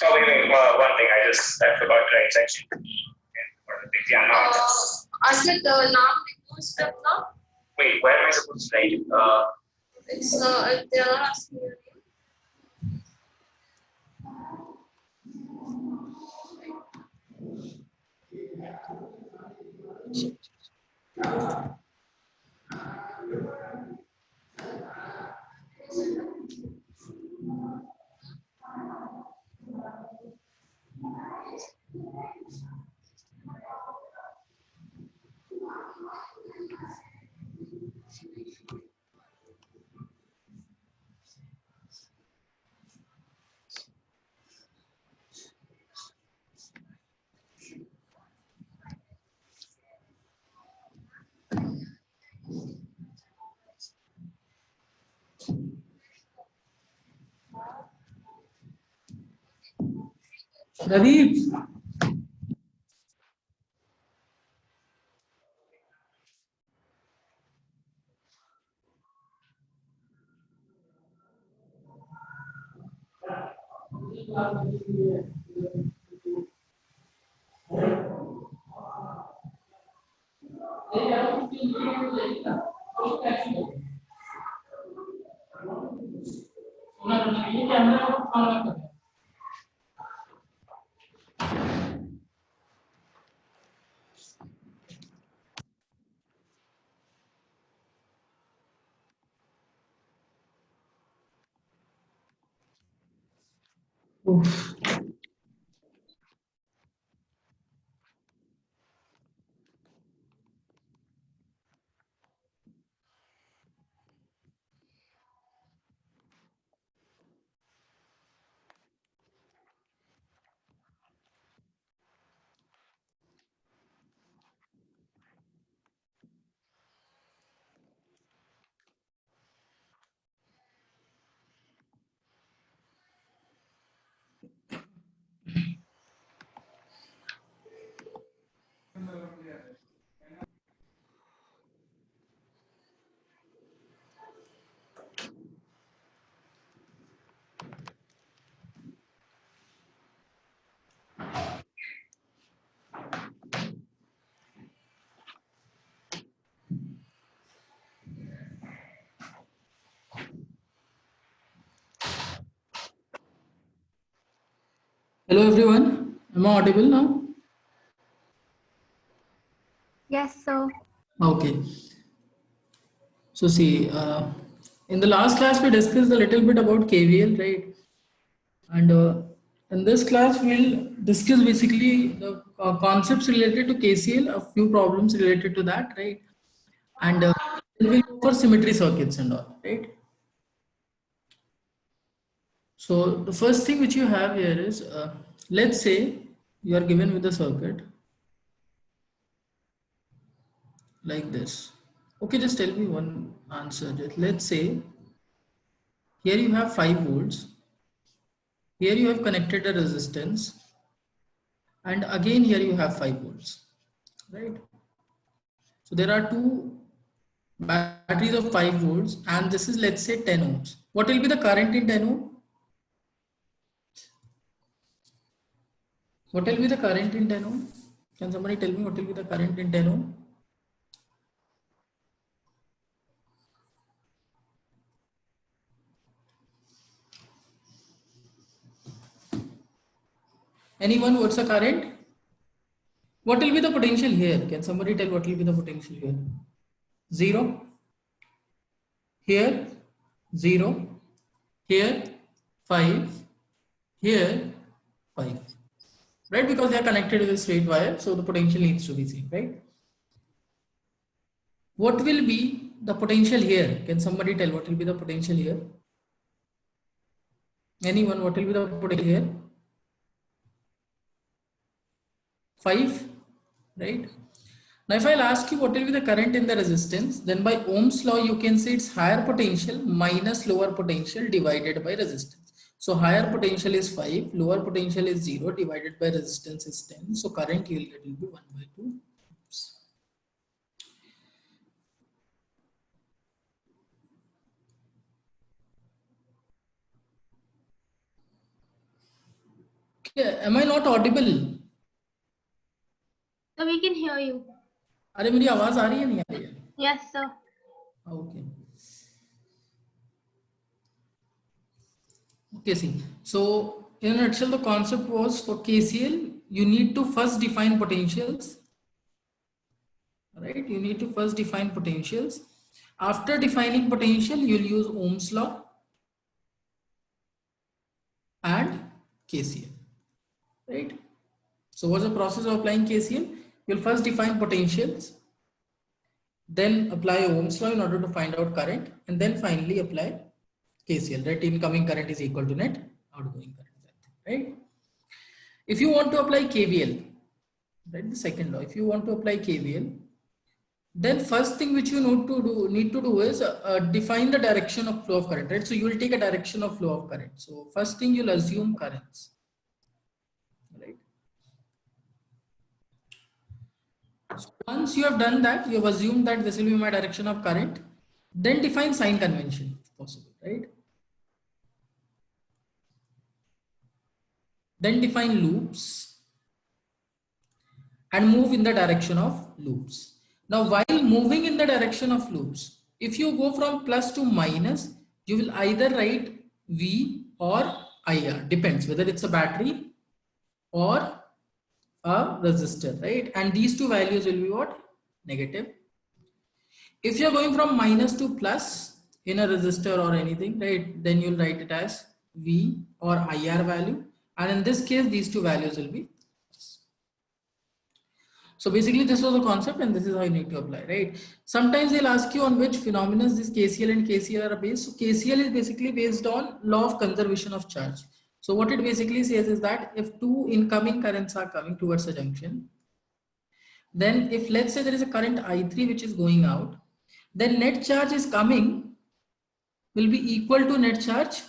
Oh, wait, one thing I forgot to write section. Yeah, no. Aslit, naam likho is step now. Wait, where am I supposed to write it? It's they are not asking your name. Dadeep. Oof. Hello everyone. Am I audible now? Yes, sir. Okay. So see, in the last class we discussed a little bit about KVL, right? And in this class we'll discuss basically the concepts related to KCL, a few problems related to that, right? And we'll go for symmetry circuits and all, right? So the first thing which you have here is, let's say you are given with a circuit like this. Okay, just tell me one answer. Just let's say here you have 5 volts. Here you have connected a resistance, and again here you have 5 volts, right? So there are two batteries of 5 volts, and this is, let's say, 10 ohms. What will be the current in 10 ohm? What will be the current in 10 ohm? Can somebody tell me what will be the current in 10 ohm? Anyone? What's the current? What will be the potential here? Can somebody tell what will be the potential here? 0. Here 0. Here 5. Here 5. Right? Because they are connected with a straight wire, so the potential needs to be same, right? What will be the potential here? Can somebody tell what will be the potential here? Anyone? What will be the potential here? 5, right? Now if I'll ask you what will be the current in the resistance, then by Ohm's law you can say it's higher potential minus lower potential divided by resistance. So higher potential is 5, lower potential is 0, divided by resistance is 10. So current you will get will be 1 by 2. Okay, am I not audible? So we can hear you. अरे मेरी आवाज आ रही है नहीं आ रही है? Yes, sir. Okay. Okay, see. So in a nutshell, the concept was for KCL, you need to first define potentials. Right? You need to first define potentials. After defining potential, you'll use Ohm's law and KCL. Right? So what's the process of applying KCL? You'll first define potentials, then apply Ohm's law in order to find out current, and then finally apply KCL. Right? Incoming current is equal to net outgoing current. Right? If you want to apply KVL, right, the second law, if you want to apply KVL, then first thing which you need to do is define the direction of flow of current, right? So you will take a direction of flow of current. So first thing you'll assume currents, right? So once you have done that, you have assumed that this will be my direction of current, then define sign convention if possible, right? Then define loops and move in the direction of loops. Now, while moving in the direction of loops, if you go from plus to minus, you will either write V or IR, depends whether it's a battery or a resistor, right? And these two values will be what? Negative. If you're going from minus to plus in a resistor or anything, right, then you'll write it as V or IR value. And in this case, these two values will be. So basically this was the concept and this is how you need to apply, right? Sometimes they'll ask you on which phenomena this KCL and KCL are based. So KCL is basically based on law of conservation of charge. So what it basically says is that if two incoming currents are coming towards a junction, then if let's say there is a current I3 which is going out, then net charge is coming will be equal to net charge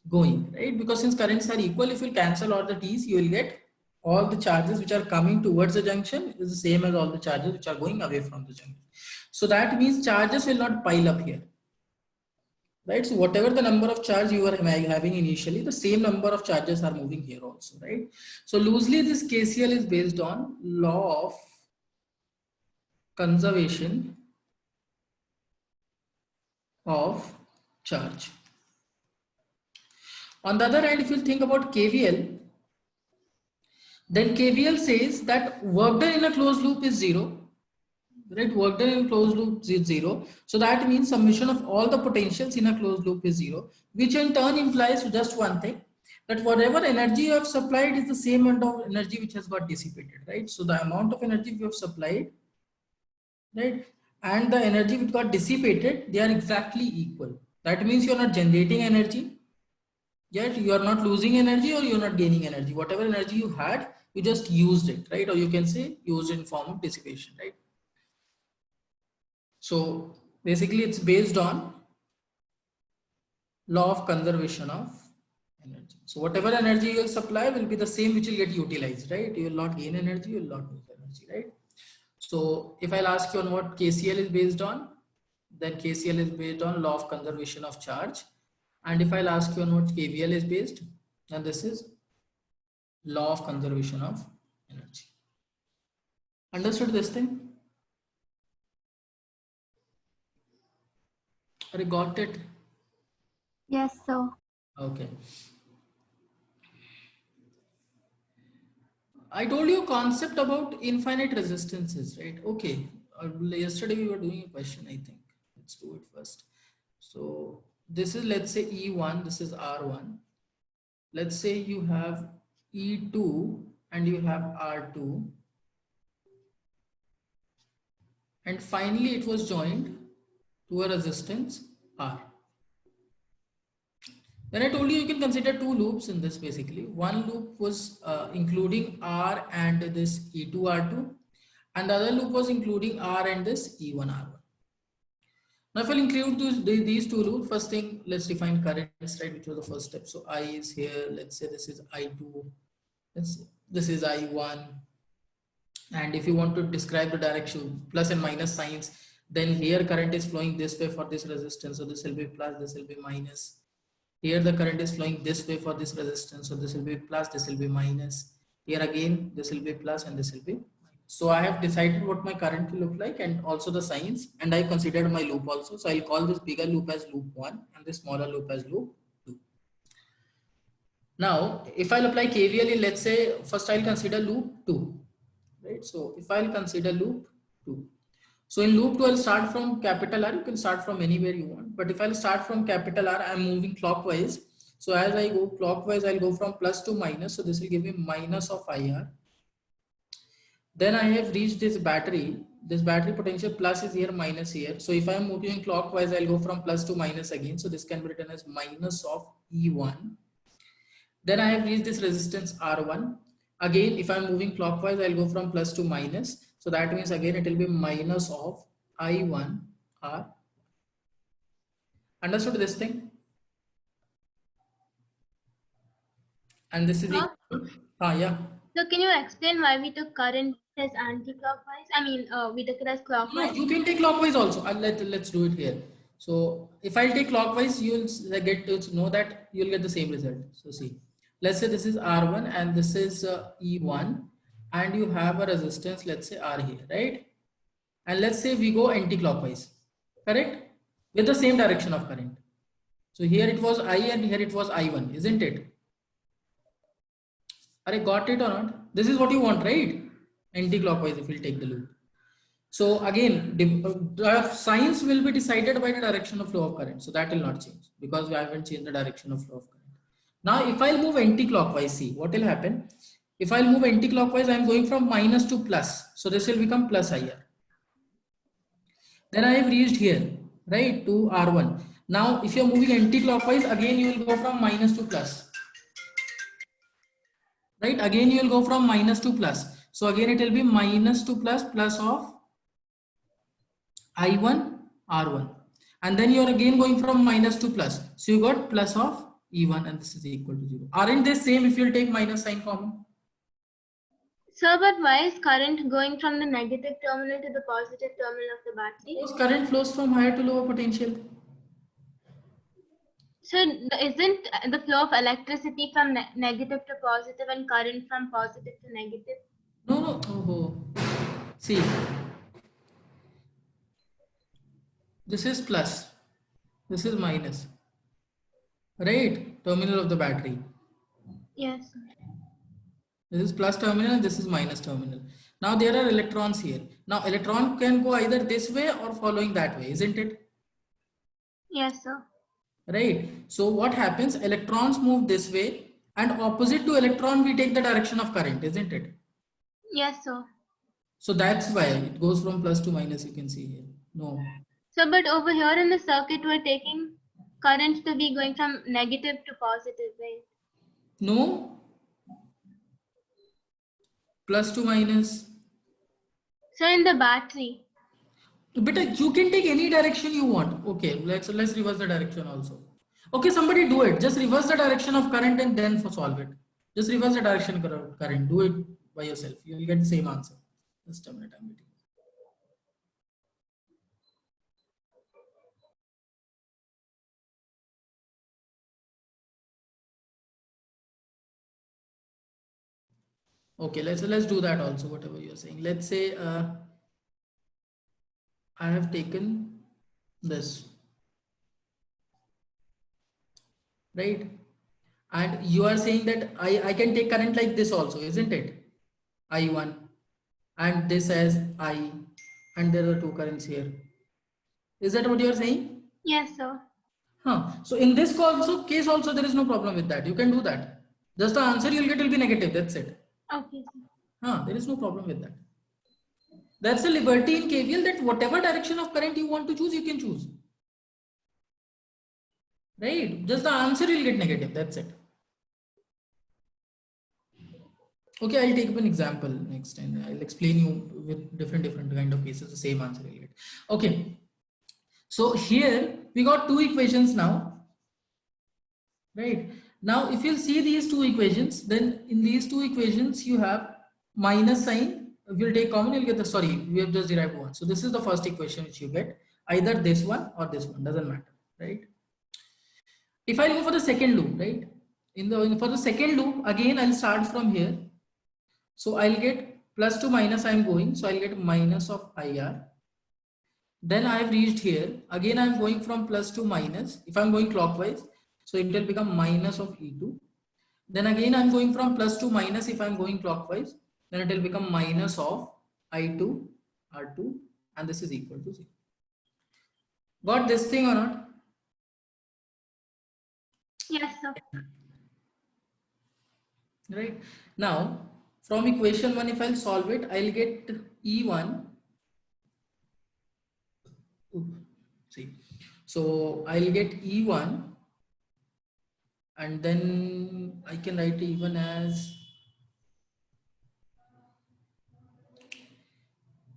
going, right? Because since currents are equal, if you cancel all the T's, you will get all the charges which are coming towards the junction is the same as all the charges which are going away from the junction. So that means charges will not pile up here, right? So whatever the number of charge you are having initially, the same number of charges are moving here also, right? So loosely this KCL is based on law of conservation of charge. On the other hand, if you think about KVL, then KVL says that work done in a closed loop is 0, right? Work done in a closed loop is 0. So that means summation of all the potentials in a closed loop is 0, which in turn implies just one thing, that whatever energy you have supplied is the same amount of energy which has got dissipated, right? So the amount of energy you have supplied, right, and the energy which got dissipated, they are exactly equal. That means you are not generating energy, yet you are not losing energy or you are not gaining energy. Whatever energy you had, you just used it, right? Or you can say used in form of dissipation, right? So basically it's based on law of conservation of energy. So whatever energy you will supply will be the same which will get utilized, right? You will not gain energy, you will not lose energy, right? So if I'll ask you on what KCL is based on, then KCL is based on law of conservation of charge. And if I'll ask you on what KVL is based, then this is law of conservation of energy. Understood this thing? I got it. Yes, sir. Okay. I told you a concept about infinite resistances, right? Okay. Yesterday we were doing a question, I think. Let's do it first. So this is, let's say E1, this is R1. Let's say you have E2 and you have R2. And finally it was joined to a resistance R. Then I told you can consider two loops in this basically. One loop was including R and this E2 R2, and the other loop was including R and this E1 R1. Now if I include these two loops, first thing, let's define currents, right, which was the first step. So I is here, let's say this is I2, this is I1. And if you want to describe the direction, plus and minus signs, then here current is flowing this way for this resistance. So this will be plus, this will be minus. Here the current is flowing this way for this resistance. So this will be plus, this will be minus. Here again, this will be plus and this will be minus. So I have decided what my current will look like and also the signs, and I considered my loop also. So I'll call this bigger loop as loop 1 and this smaller loop as loop 2. Now, if I'll apply KVL in, let's say, first I'll consider loop 2, right? So if I'll consider loop 2. So in loop 2, I'll start from capital R. You can start from anywhere you want. But if I'll start from capital R, I'm moving clockwise. So as I go clockwise, I'll go from plus to minus. So this will give me minus of IR. Then I have reached this battery. This battery potential plus is here, minus here. So if I'm moving clockwise, I'll go from plus to minus again. So this can be written as minus of E1. Then I have reached this resistance R1. Again, if I'm moving clockwise, I'll go from plus to minus. So that means again it will be minus of I1 R. Understood this thing? And this is yeah. So can you explain why we took current as anti-clockwise? I mean, we took it as clockwise. No, you can take clockwise also. Let's do it here. So if I take clockwise, you'll get to know that you'll get the same result. So see, let's say this is R1 and this is E1, and you have a resistance, let's say R here, right? And let's say we go anti-clockwise, correct? With the same direction of current. So here it was I and here it was I1, isn't it? Are I got it or not? This is what you want, right? Anti-clockwise if we'll take the loop. So again, the signs will be decided by the direction of flow of current. So that will not change because we haven't changed the direction of flow of current. Now, if I move anti-clockwise, see what will happen. If I move anti-clockwise, I am going from minus to plus. So this will become plus IR. Then I have reached here, right, to R1. Now, if you are moving anti-clockwise, again you will go from minus to plus. Right, again you will go from minus to plus. So again it will be minus to plus plus of I1 R1. And then you are again going from minus to plus. So you got plus of E1 and this is equal to 0. Aren't they same if you will take minus sign common? Sir, but why is current going from the negative terminal to the positive terminal of the battery? Because current flows from higher to lower potential. So isn't the flow of electricity from negative to positive and current from positive to negative? No, no. Oh, see, this is plus, this is minus, right? Terminal of the battery. Yes. This is plus terminal and this is minus terminal. Now there are electrons here. Now electron can go either this way or following that way, isn't it? Yes, sir. Right. So what happens? Electrons move this way and opposite to electron we take the direction of current, isn't it? Yes, sir. So that's why it goes from plus to minus, you can see here. No. So, but over here in the circuit, we're taking current to be going from negative to positive, right? No. Plus to minus. So in the battery. But you can take any direction you want. Okay, let's reverse the direction also. Okay, somebody do it. Just reverse the direction of current and then solve it. Just reverse the direction of current. Do it by yourself. You will get the same answer. Just a minute, I'm waiting. Okay, let's do that also. Whatever you're saying. Let's say I have taken this, right? And you are saying that I can take current like this also, isn't it? I1 and this as I, and there are two currents here. Is that what you are saying? Yes, sir. Huh. So in this case also there is no problem with that. You can do that. Just the answer you'll get will be negative. That's it. Okay, sir. Huh. There is no problem with that. That's the liberty in KVL that whatever direction of current you want to choose, you can choose. Right? Just the answer you'll get negative. That's it. Okay, I'll take up an example next and I'll explain you with different kind of cases, the same answer you'll get. Okay. So here we got two equations now. Right. Now, if you'll see these two equations, then in these two equations, you have minus sign. If you'll take common, you'll get the, sorry, we have just derived one. So this is the first equation which you get, either this one or this one, doesn't matter, right? If I go for the second loop, right? For the second loop, again, I'll start from here. So I'll get plus to minus, I'm going. So I'll get minus of IR. Then I've reached here. Again, I'm going from plus to minus. If I'm going clockwise, so it will become minus of E2. Then again, I'm going from plus to minus. If I'm going clockwise, then it will become minus of I2, R2, and this is equal to 0. Got this thing or not? Yes, sir. Right. Now, from equation 1, if I'll solve it, I'll get E1. See, so I'll get E1. And then I can write even as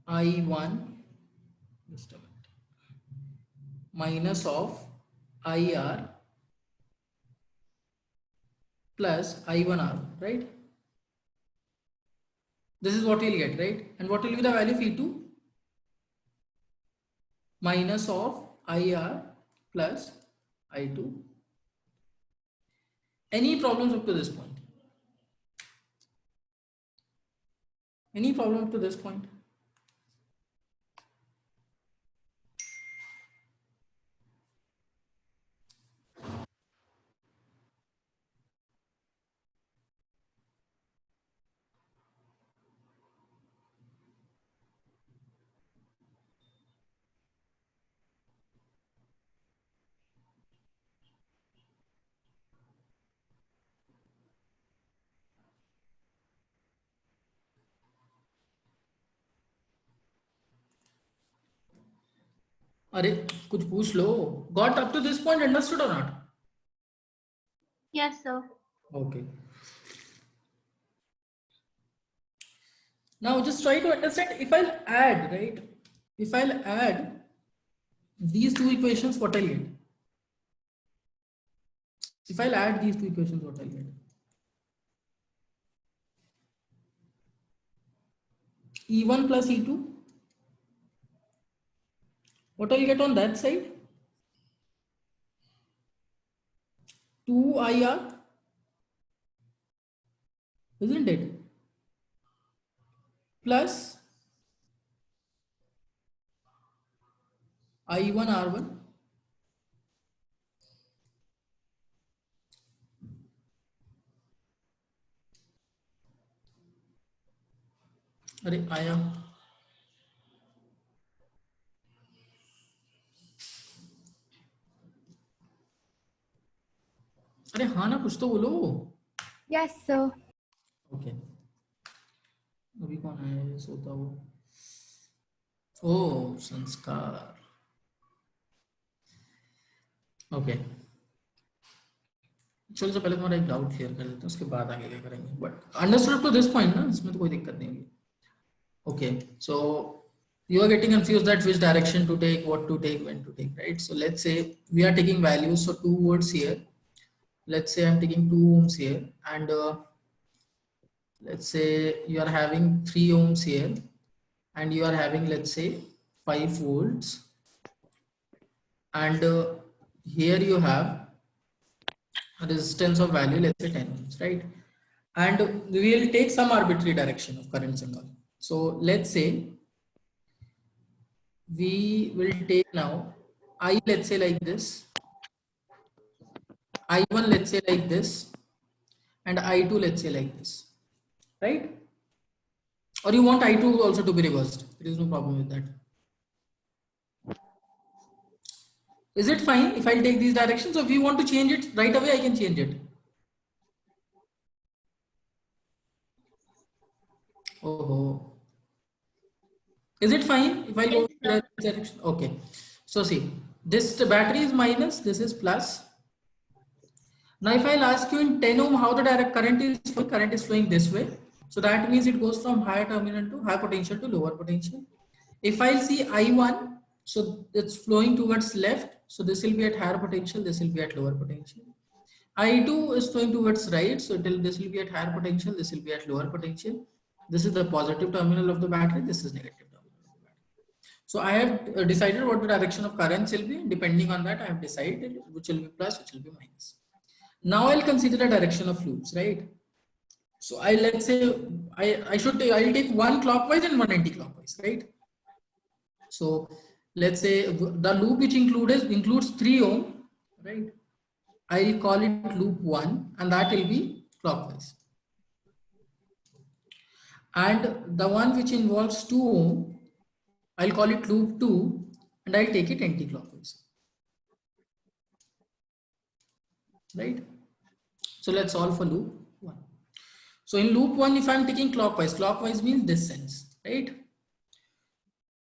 I1 just a minute, minus of IR plus I1R, right? This is what we'll get, right? And what will be the value of E2? Minus of IR plus I2. Any problems up to this point? Any problem up to this point? अरे कुछ पूछ लो. Got up to this point understood or not? Yes, sir. Okay. Now just try to understand, if I'll add, right? If I'll add these two equations, what I'll get? If I'll add these two equations, what I'll get? E1 plus E2. What I'll get on that side? 2IR, isn't it? Plus I1 R1. अरे आया. अरे हाँ ना, कुछ तो बोलो. Yes, sir. Okay. अभी कौन है सोता वो? ओ संस्कार. ओके. चलो तो पहले तुम्हारा एक डाउट क्लियर कर देते हैं, उसके बाद आगे क्या करेंगे. But understood to this point ना, इसमें तो कोई दिक्कत नहीं होगी. Okay. So you are getting confused that which direction to take, what to take, when to take, right? So let's say we are taking values. So 2 volts here. Let's say I'm taking 2 ohms here, and let's say you are having 3 ohms here, and you are having, let's say, 5 volts, and here you have a resistance of value, let's say 10 ohms, right? And we will take some arbitrary direction of currents and all. So let's say we will take now I, let's say like this, I1, let's say like this, and I2, let's say like this, right? Or you want I2 also to be reversed, there is no problem with that. Is it fine if I take these directions? So if you want to change it right away, I can change it. Oh, is it fine if I go in that direction? Okay. So see, this battery is minus, this is plus. Now if I'll ask you in 10 ohm how the direct current is flowing this way. So that means it goes from higher terminal to high potential to lower potential. If I'll see I1, so it's flowing towards left. So this will be at higher potential, this will be at lower potential. I2 is flowing towards right. So this will be at higher potential, this will be at lower potential. This is the positive terminal of the battery, this is negative terminal of the battery. So I have decided what the direction of currents will be. Depending on that, I have decided which will be plus, which will be minus. Now I'll consider the direction of loops, right? So let's say I'll take one clockwise and one anti-clockwise, right? So let's say the loop which includes 3 ohm, right? I'll call it loop 1, and that will be clockwise. And the one which involves 2 ohm, I'll call it loop 2, and I'll take it anti-clockwise. Right? So let's solve for loop 1. So in loop 1, if I'm taking clockwise means this sense, right?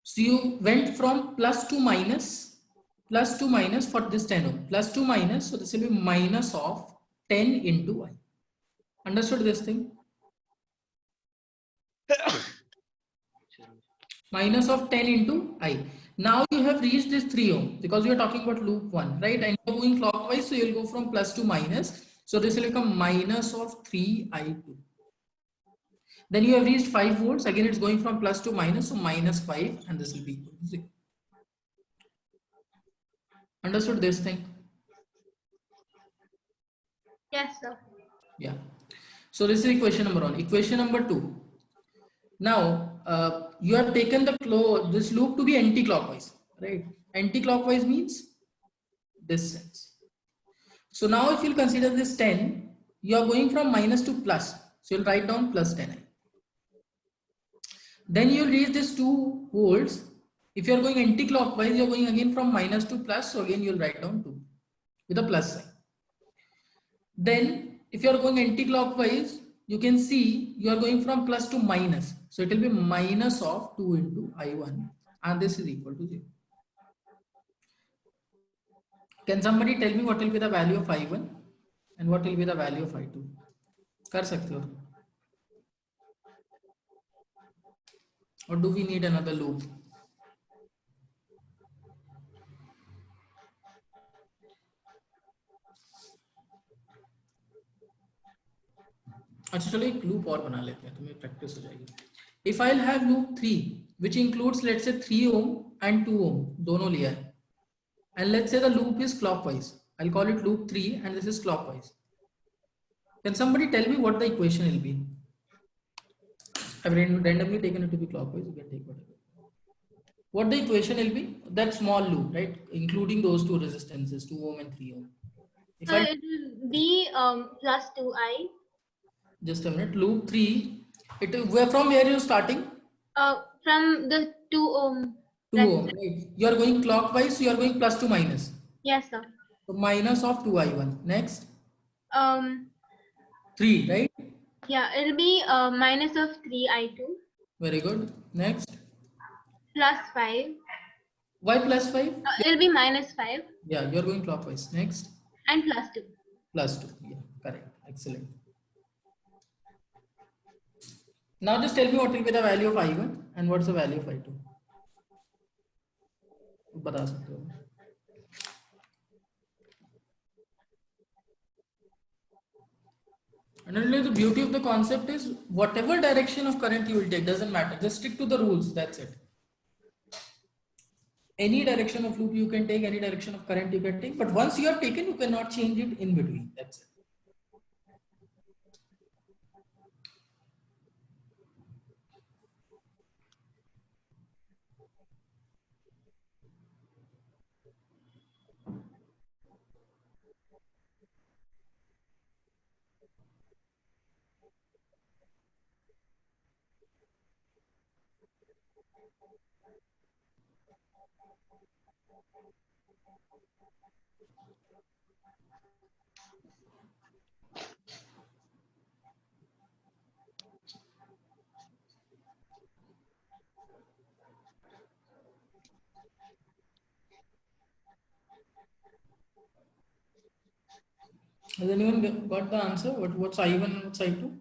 So you went from plus to minus for this 10 ohm, plus to minus, so this will be minus of 10 into I. Understood this thing? Minus of 10 into I. Now you have reached this 3 ohm because we are talking about loop 1, right? And you're going clockwise, so you'll go from plus to minus. So this will become minus of 3I2. Then you have reached 5 volts. Again, it's going from plus to minus, so minus 5, and this will be equal to 0. Understood this thing? Yes, sir. Yeah. So this is equation number 1. Equation number 2. Now you have taken this loop to be anti-clockwise, right? Anti-clockwise means this sense. So now if you consider this 10, you are going from minus to plus. So you'll write down plus 10i. Then you'll reach this 2 volts. If you're going anti-clockwise, you're going again from minus to plus. So again, you'll write down 2 with a plus sign. Then if you're going anti-clockwise, you can see you are going from plus to minus. So it will be minus of 2 into I1, and this is equal to 0. Can somebody tell me what will be the value of I1 and what will be the value of I2? कर सकते हो? Or do we need another loop? अच्छा चलो एक loop और बना लेते हैं, तुम्हें प्रैक्टिस हो जाएगी. If I'll have loop 3 which includes let's say 3 ohm and 2 ohm दोनों लिया है, and let's say the loop is clockwise, I'll call it loop 3 and this is clockwise. Can somebody tell me what the equation will be? I've randomly taken it to be clockwise, you can take whatever. What the equation will be? That small loop, right? Including those two resistances, 2 ohm and 3 ohm. If So I it will be plus 2i. just a minute, loop 3, where from where you're starting? From the 2 ohm. 2 ohm, right? You are going clockwise, so you are going plus to minus. Yes, sir. So minus of 2i1. Next, 3, right? Yeah, it'll be minus of 3i2 Very good. Next, plus 5. why plus 5? It'll be minus 5 Yeah, you are going clockwise. Next, and plus 2. plus 2. Yeah, correct. Excellent. Now just tell me what will be the value of I1 and what's the value of I2. बता सकते हो. And really the beauty of the concept is whatever direction of current you will take doesn't matter. Just stick to the rules. That's it. Any direction of loop you can take, any direction of current you can take, but once you have taken, you cannot change it in between. That's it. Has anyone got the answer? What's I1 and what's I2?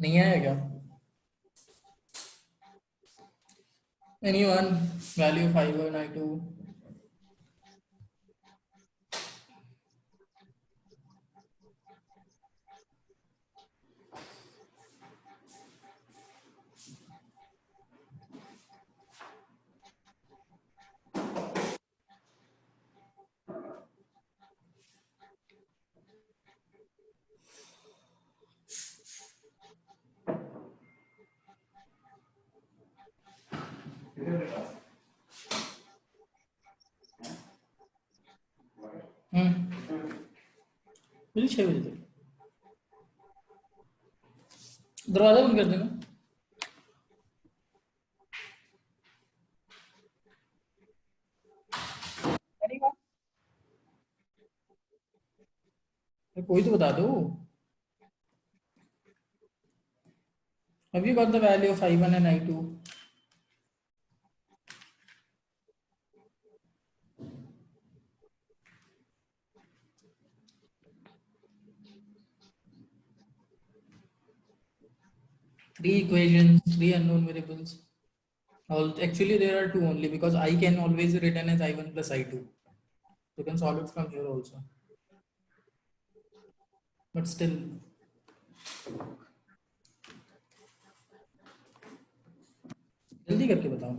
नहीं आएगा. Anyone? Value of I1, I2. मुझे 6 बजे तक. दरवाजा बंद कर देना. कोई तो बता दो. Have you got the value of I1 and I2? Three equations, 3 unknown variables. Actually, there are 2 only because I can always be written as I1 plus I2. You can solve it from here also. But still. जल्दी करके बताओ.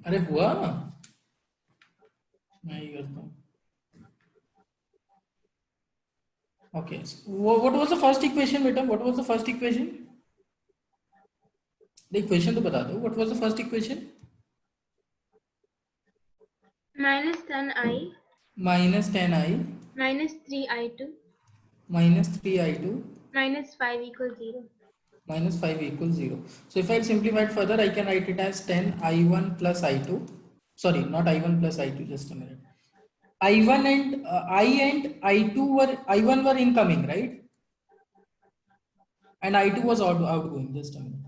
अरे हुआ, मैं ही करता हूँ. Okay. So what was the first equation, beta? What was the first equation? The equation तो बता दो. What was the first equation? minus 10i Minus 10i minus 3i2 minus 3i2 minus 5 equals 0. minus 5 equals 0. So if I simplify it further, I can write it as 10i1 plus i2. Sorry, not i1 plus i2. Just a minute. I1 and I and I2 were, I1 were incoming, right? And I2 was outgoing. Just a minute.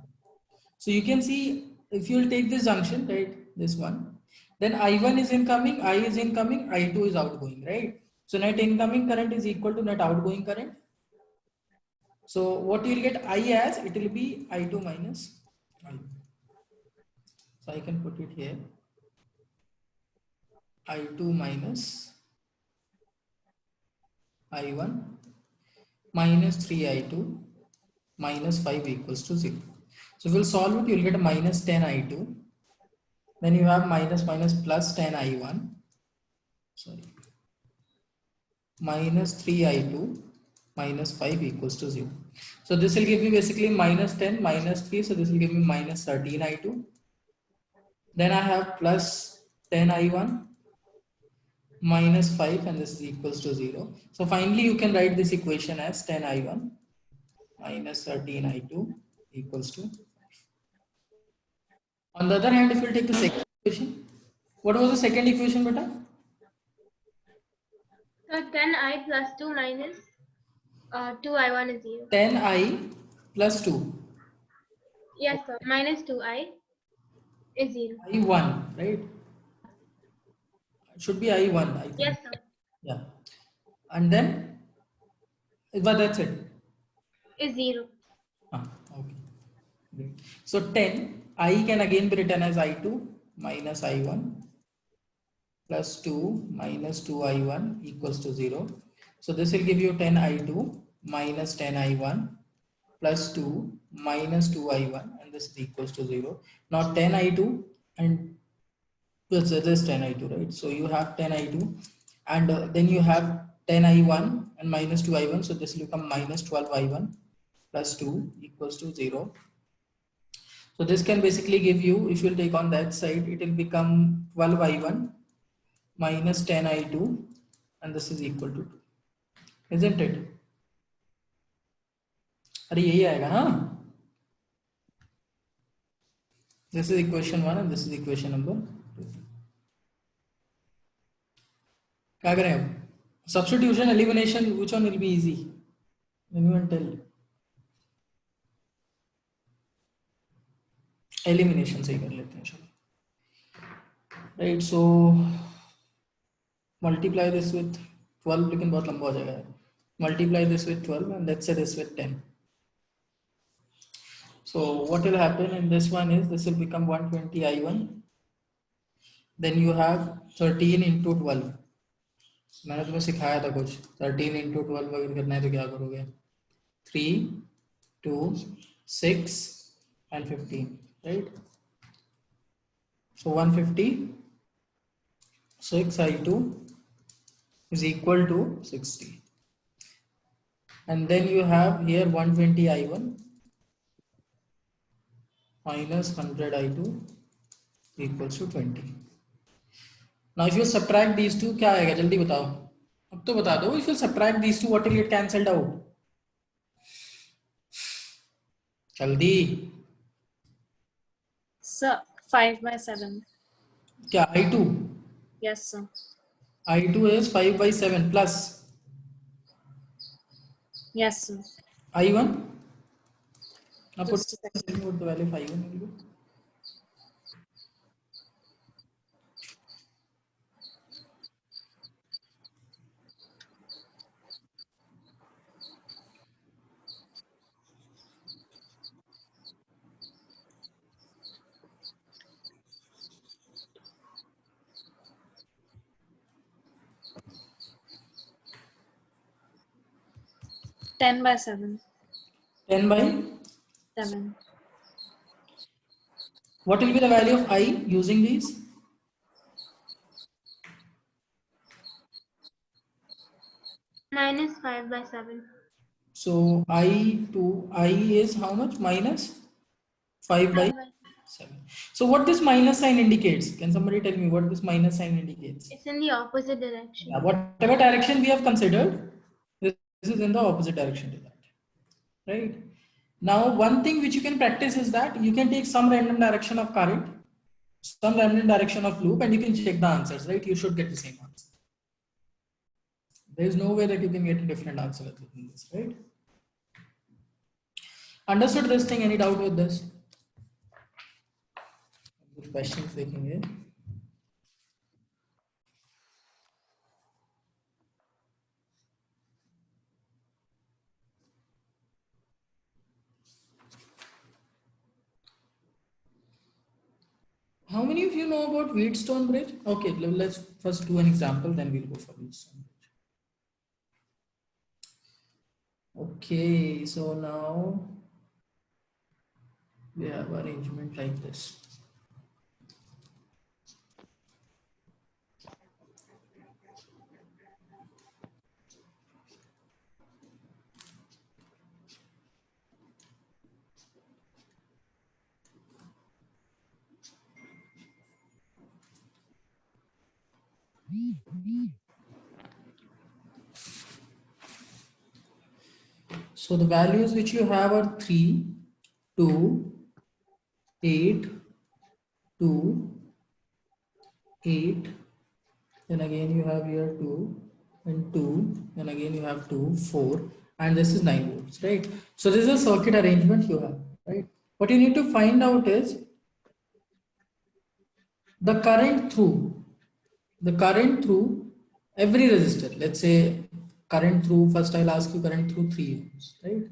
So you can see if you will take this junction, right? This one, then I1 is incoming, I is incoming, I2 is outgoing, right? So net incoming current is equal to net outgoing current. So what you will get I as, it will be I2 minus I1. So I can put it here. I2 minus I1 minus 3I2 minus 5 equals to 0. So if we'll solve it, you'll get a minus 10I2. Then you have minus minus plus 10I1. Sorry. Minus 3I2 minus 5 equals to 0. So this will give me basically minus 10 minus 3. So this will give me minus 13I2. Then I have plus 10I1 minus 5, and this is equals to 0. So finally you can write this equation as 10I1 minus 13I2 equals to. On the other hand, if you take the second equation, what was the second equation, beta? So 10i plus 2 minus 2i1 is 0. 10I plus 2. Yes, sir. Minus 2i is 0. I1, right? It should be I1, I think. Yes, sir. Yeah. And then, but that's it. Is 0. Okay. Great. So 10, I can again be written as I2 minus I1 plus 2 minus 2I1 equals to 0. So this will give you 10 I2 minus 10 I1 plus 2 minus 2 I1, and this is equals to 0. Now 10 I2 and this is 10 I2, right? So you have 10 I2 and then you have 10 I1 and minus 2 I1. So this will become minus 12 I1 plus 2 equals to 0. So this can basically give you, if you take on that side, it will become 12 I1 minus 10 I2, and this is equal to 2, isn't it? अरे यही आएगा ना? This is equation 1 and this is equation number 2. क्या करें अब? Substitution, elimination, which one will be easy? Anyone tell? Elimination से ही कर लेते हैं चलो. Right, so multiply this with 12, लेकिन बहुत लंबा हो जाएगा. Multiply this with 12 and let's say this with 10. So what will happen in this one is this will become 120 I1. Then you have 13 into 12. मैंने तुम्हें सिखाया था कुछ 13 into 12 अगर करना है तो क्या करोगे? 3, 2, 6 and 15, right? So 156 I2 is equal to 60. And then you have here 120 I1 minus 100 I2 equals to 20. Now if you subtract these two, क्या आएगा जल्दी बताओ. अब तो बता दो. If you subtract these two, what will get cancelled out? जल्दी. Sir, 5 by 7. क्या I2? Yes, sir. I2 is 5 by 7 plus Yes, sir. I1. Now put Just a second. the value of I1 will be. Ten by 7. 10 by 7. What will be the value of I using these? Minus 5 by 7. So I is how much? Minus 5 by 5 by 7. So what this minus sign indicates? Can somebody tell me what this minus sign indicates? It's in the opposite direction. Yeah, whatever direction we have considered, this is in the opposite direction to that, right? Now, one thing which you can practice is that you can take some random direction of current, some random direction of loop, and you can check the answers, right? You should get the same answer. There is no way that you can get a different answer other than this, right? Understood this thing? Any doubt with this? Good questions taking it. How many of you know about Wheatstone Bridge? Okay, let's first do an example, then we'll go for Wheatstone Bridge. Okay, so now we have arrangement like this. So the values which you have are 3, 2, 8, 2, 8, then again you have here 2 and 2, then again you have 2, 4, and this is 9 volts, right? So this is a circuit arrangement you have, right? What you need to find out is the current through every resistor. Let's say current through, first I'll ask you current through 3 ohms, right?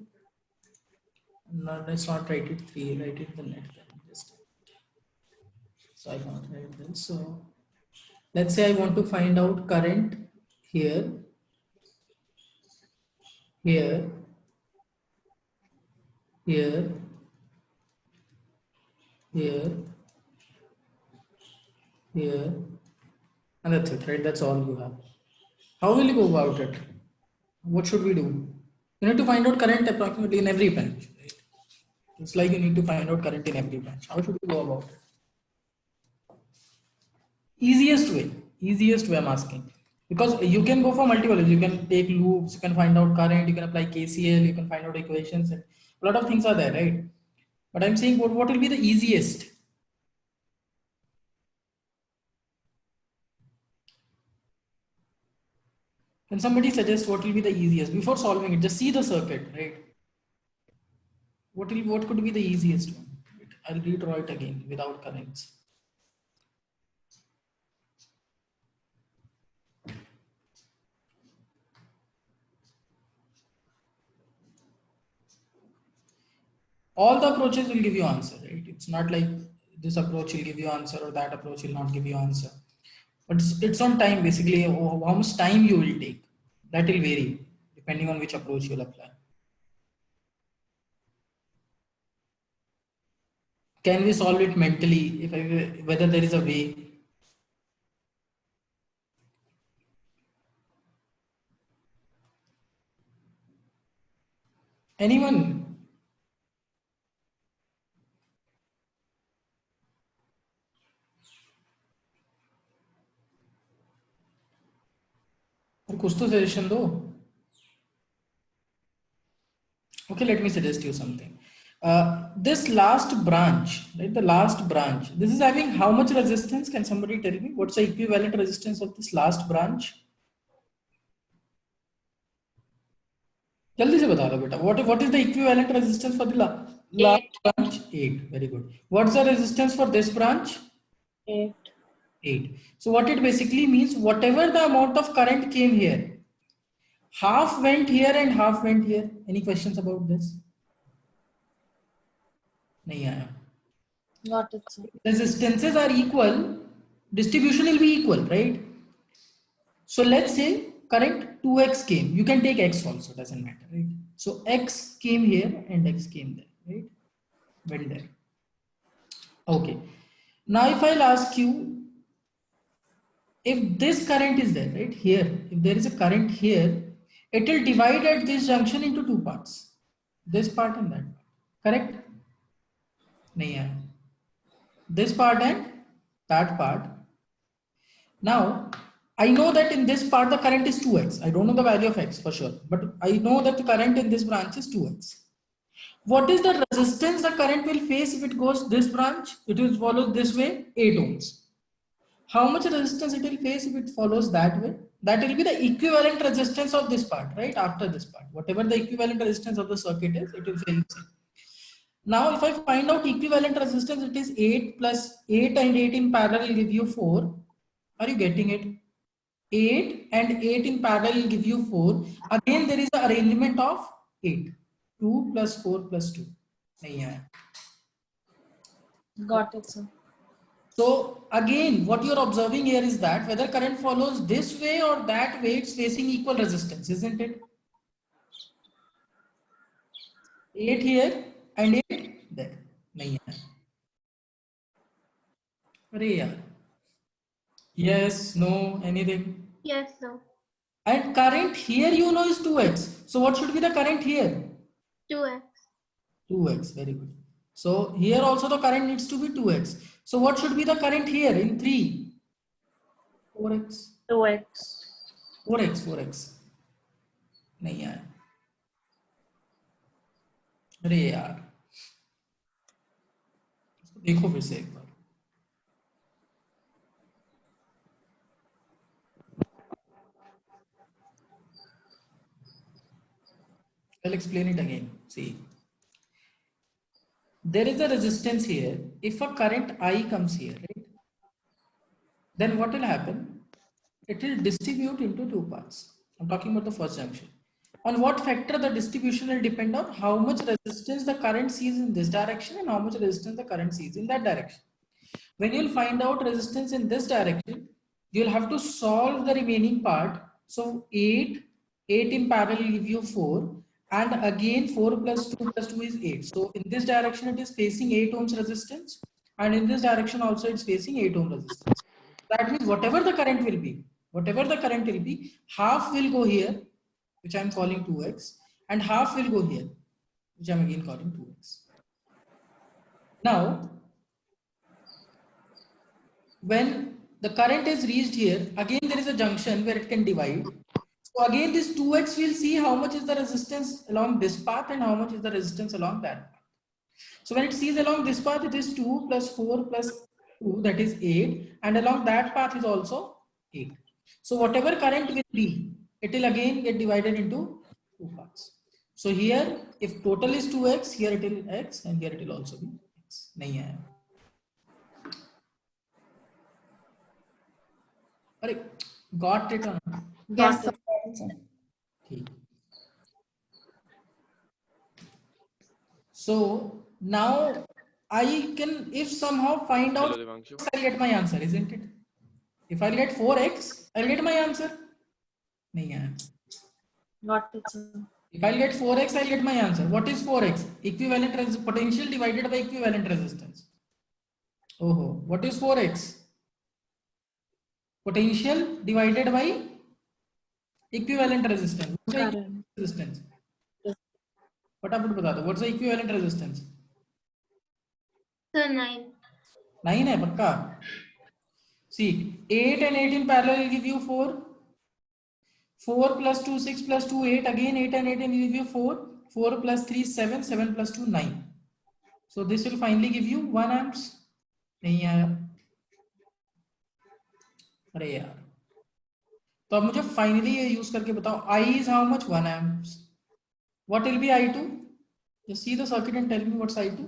No, let's not write it 3, write it the net current. So I can't write this. So let's say I want to find out current here, here, here, here, here, and that's it, right? That's all you have. How will you go about it? What should we do? You need to find out current approximately in every branch, right? It's like you need to find out current in every branch. How should we go about it? Easiest way I'm asking. Because you can go for multiple, you can take loops, you can find out current, you can apply KCL, you can find out equations, and a lot of things are there, right? But I'm saying what will be the easiest? Can somebody suggest what will be the easiest? Before solving it, just see the circuit, right? What could be the easiest one? I'll redraw it again without currents. All the approaches will give you answer, right? It's not like this approach will give you answer or that approach will not give you answer. But it's on time, basically, how much time you will take. That will vary depending on which approach you'll apply. Can we solve it mentally? Whether there is a way? Anyone? कुछ तो suggestion दो. Okay, let me suggest you something. This last branch, right? The last branch. This is having how much resistance? Can somebody tell me? What's the equivalent resistance of this last branch? जल्दी से बता दो बेटा. What is the equivalent resistance for the last branch? 8. Very good. What's the resistance for this branch? 8. 8. So what it basically means, whatever the amount of current came here, half went here and half went here. Any questions about this? नहीं आया. Got it, sir. Resistances are equal, distribution will be equal, right? So let's say current 2x came. You can take x also, doesn't matter, right? So x came here and x came there, right? Went there. Okay. Now if I'll ask you, if this current is there, right here, if there is a current here, it will divide at this junction into two parts, this part and that part, correct? Nahi hai. This part and that part. Now, I know that in this part the current is 2x. I don't know the value of x for sure, but I know that the current in this branch is 2x. What is the resistance the current will face if it goes this branch? It will follow this way, 8 ohms. How much resistance it will face if it follows that way? That will be the equivalent resistance of this part, right? After this part, whatever the equivalent resistance of the circuit is, it will face the same. Now, if I find out equivalent resistance, it is 8 plus 8 and 8 in parallel will give you 4. Are you getting it? 8 and 8 in parallel will give you 4. Again, there is an arrangement of 8. 2 plus 4 plus 2. Nahi hai. Got it, sir. So again, what you're observing here is that whether current follows this way or that way, it's facing equal resistance, isn't it? 8 here and 8 there. Nahi hai. Arey yaar. Yes, no, anything? Yes, sir. And current here you know is 2x. So what should be the current here? 2x. 2x, very good. So here also the current needs to be 2x. So what should be the current here in 3? 4x. 2x. 4x. नहीं आया. अरे यार. इसको देखो फिर से एक बार. I'll explain it again. See. There is a resistance here. If a current I comes here, right? Then what will happen? It will distribute into two parts. I'm talking about the first junction. On what factor the distribution will depend on? How much resistance the current sees in this direction and how much resistance the current sees in that direction. When you'll find out resistance in this direction, you'll have to solve the remaining part. So 8 in parallel will give you 4. And again 4 plus 2 plus 2 is 8. So in this direction it is facing 8 ohms resistance, and in this direction also it's facing 8 ohm resistance. That means whatever the current will be, half will go here, which I'm calling 2x, and half will go here, which I'm again calling 2x. Now, when the current is reached here, again there is a junction where it can divide. So again this 2x will see how much is the resistance along this path and how much is the resistance along that path. So when it sees along this path, it is 2 plus 4 plus 2, that is 8, and along that path is also 8. So whatever current will be, it will again get divided into two parts. So here, if total is 2x, here it will x, and here it will also be x. Nahi hai. Arey, got it or not? Yes, sir. So now I can, if somehow find out, I'll get my answer, isn't it? If I get 4x, I'll get my answer. Nahi hai. Got it, sir. If I get 4x, I'll get my answer. What is 4x? Equivalent potential divided by equivalent resistance. Oh, what is 4x? Potential divided by equivalent resistance. What's the equivalent resistance? फटाफट बता दो. What's the equivalent resistance? So 9. 9 है पक्का. See, 8 and 8 in parallel will give you 4. 4 plus 2, 6 plus 2, 8. Again 8 and 8 will give you 4. 4 plus 3, 7. 7 plus 2, 9. So this will finally give you 1 amps. नहीं आया. अरे यार. तो अब मुझे फाइनली ये यूज करके बताओ. I is how much? 1 amps. What will be I2? Just see the circuit and tell me what's I2.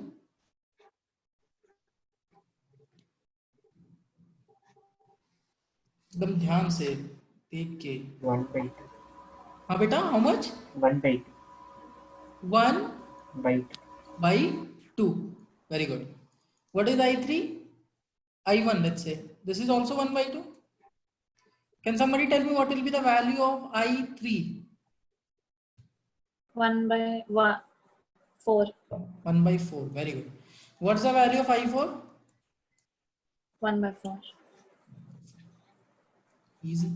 एकदम ध्यान से देख के. 1/2. हाँ बेटा, how much? 1/2. 1/2. Very good. What is I3? I1, let's say. This is also 1/2. Can somebody tell me what will be the value of I3? 1/4. 1/4. Very good. What's the value of I4? 1/4. Easy.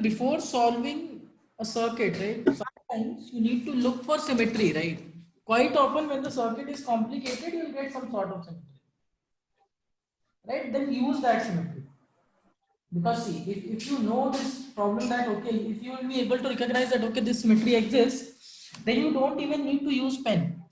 Before solving a circuit, right? Sometimes you need to look for symmetry, right? Quite often when the circuit is complicated, you will get some sort of symmetry, right? Then use that symmetry. Because see, if you know this problem that, okay, if you will be able to recognize that, okay, this symmetry exists, then you don't even need to use pen.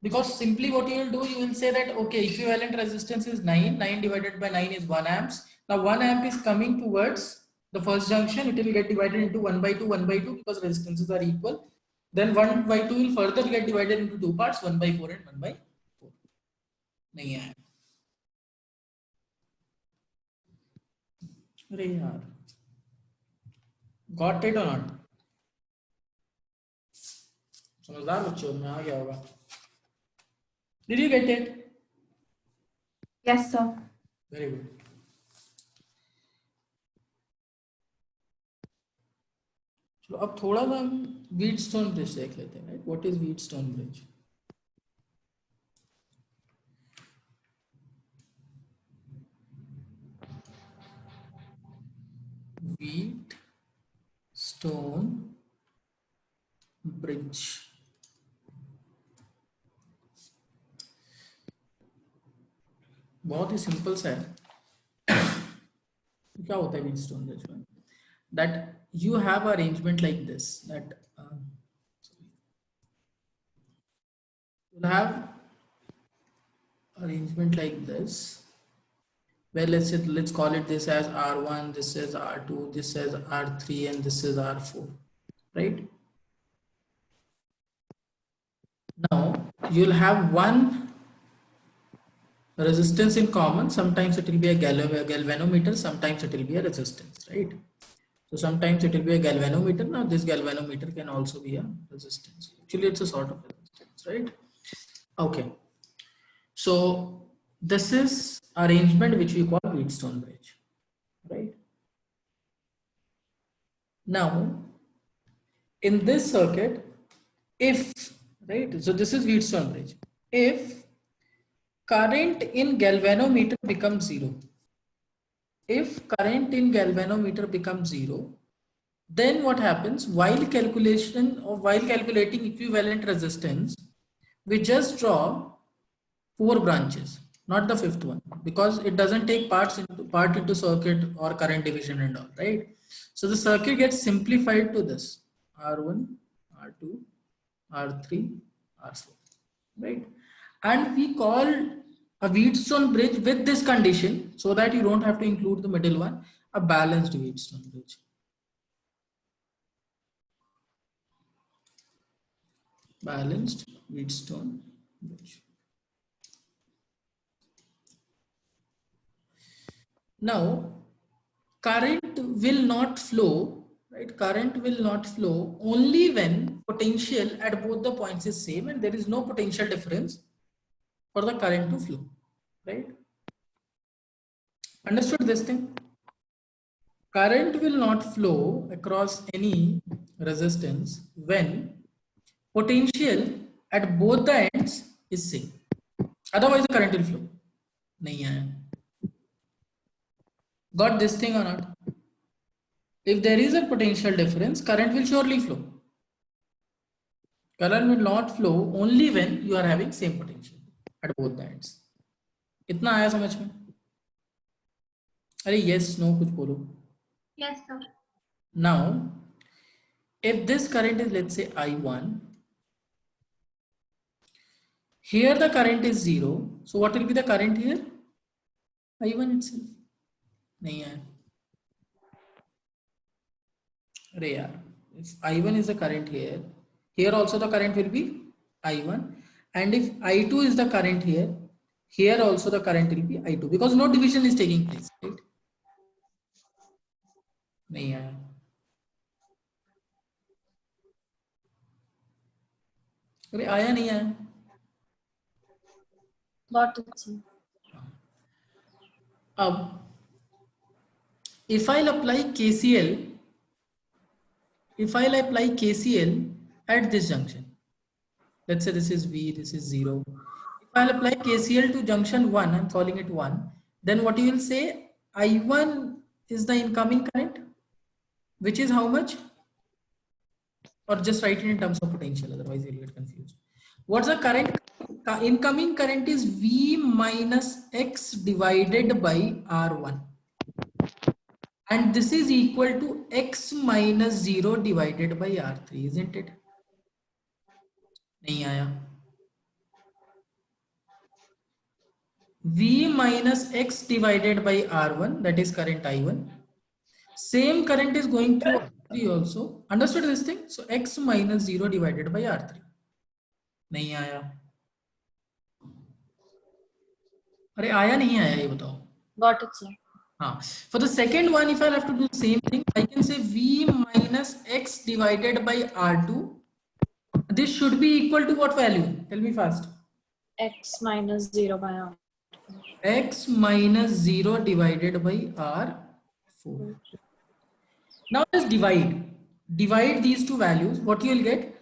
Because simply what you will do, you will say that, okay, equivalent resistance is 9, 9 divided by 9 is 1 amps. Now 1 amp is coming towards the first junction, it will get divided into 1/2, 1/2 because resistances are equal. Then 1/2 will further get divided into two parts, 1/4 and 1/4. नहीं है अरे यार got it or not? समझदार बच्चों में आ गया होगा. Did you get it? Yes, sir. Very good. चलो अब थोड़ा सा हम Wheatstone ब्रिज देख लेते हैं, right? What is Wheatstone bridge? Wheatstone bridge. बहुत ही सिंपल सा है. क्या होता है Wheatstone bridge में? That you have arrangement like this, that you'll have arrangement like this, where let's call it this as R1, this is R2, this is R3, and this is R4, right? Now you'll have one resistance in common. Sometimes it will be a galvanometer, sometimes it will be a resistance, right? So sometimes it will be a galvanometer. Now this galvanometer can also be a resistance. Actually, it's a sort of resistance, right? Okay. So this is arrangement which we call Wheatstone bridge, right? Now, in this circuit, if, right, so this is Wheatstone bridge. If current in galvanometer becomes 0, if current in galvanometer becomes 0, then what happens? While calculating equivalent resistance, we just draw 4 branches, not the 5th one, because it doesn't take part into circuit or current division and all, right? So the circuit gets simplified to this: R1, R2, R3, R4, right? And we call a Wheatstone bridge with this condition, so that you don't have to include the middle one, a balanced Wheatstone bridge. Balanced Wheatstone bridge. Now, current will not flow, right? Current will not flow only when potential at both the points is same and there is no potential difference for the current to flow, right? Understood this thing? Current will not flow across any resistance when potential at both the ends is same. Otherwise, the current will flow. Nahi hai. Got this thing or not? If there is a potential difference, current will surely flow. Current will not flow only when you are having same potential at both the ends. कितना आया समझ में? अरे yes, no कुछ बोलो. Yes, sir. Now, if this current is, let's say, I1, here the current is 0. So what will be the current here? I1 itself. नहीं है. अरे यार, if I1 is the current here, here also the current will be I1, and if I2 is the current here, here also the current will be I2, because no division is taking place, right? नहीं है. अरे आया नहीं आया. Got it, sir. If I'll apply KCL, at this junction, let's say this is V, this is 0. If I'll apply KCL to junction 1, I'm calling it 1. Then what you will say, I1 is the incoming current, which is how much? Or just write it in terms of potential, otherwise you'll get confused. What's the current? Incoming current is V minus X divided by R1. And this is equal to X minus 0 divided by R3, isn't it? नहीं आया. V minus X divided by R1, that is current I1. Same current is going through R3 also. Understood this thing? So X minus 0 divided by R3. नहीं आया. अरे आया नहीं आया ये बताओ. Got it, sir. For the second one, if I have to do the same thing, I can say V minus X divided by R2. This should be equal to what value? Tell me fast. X minus 0 by R. X minus 0 divided by R4. Now let's divide. Divide these two values. What you will get?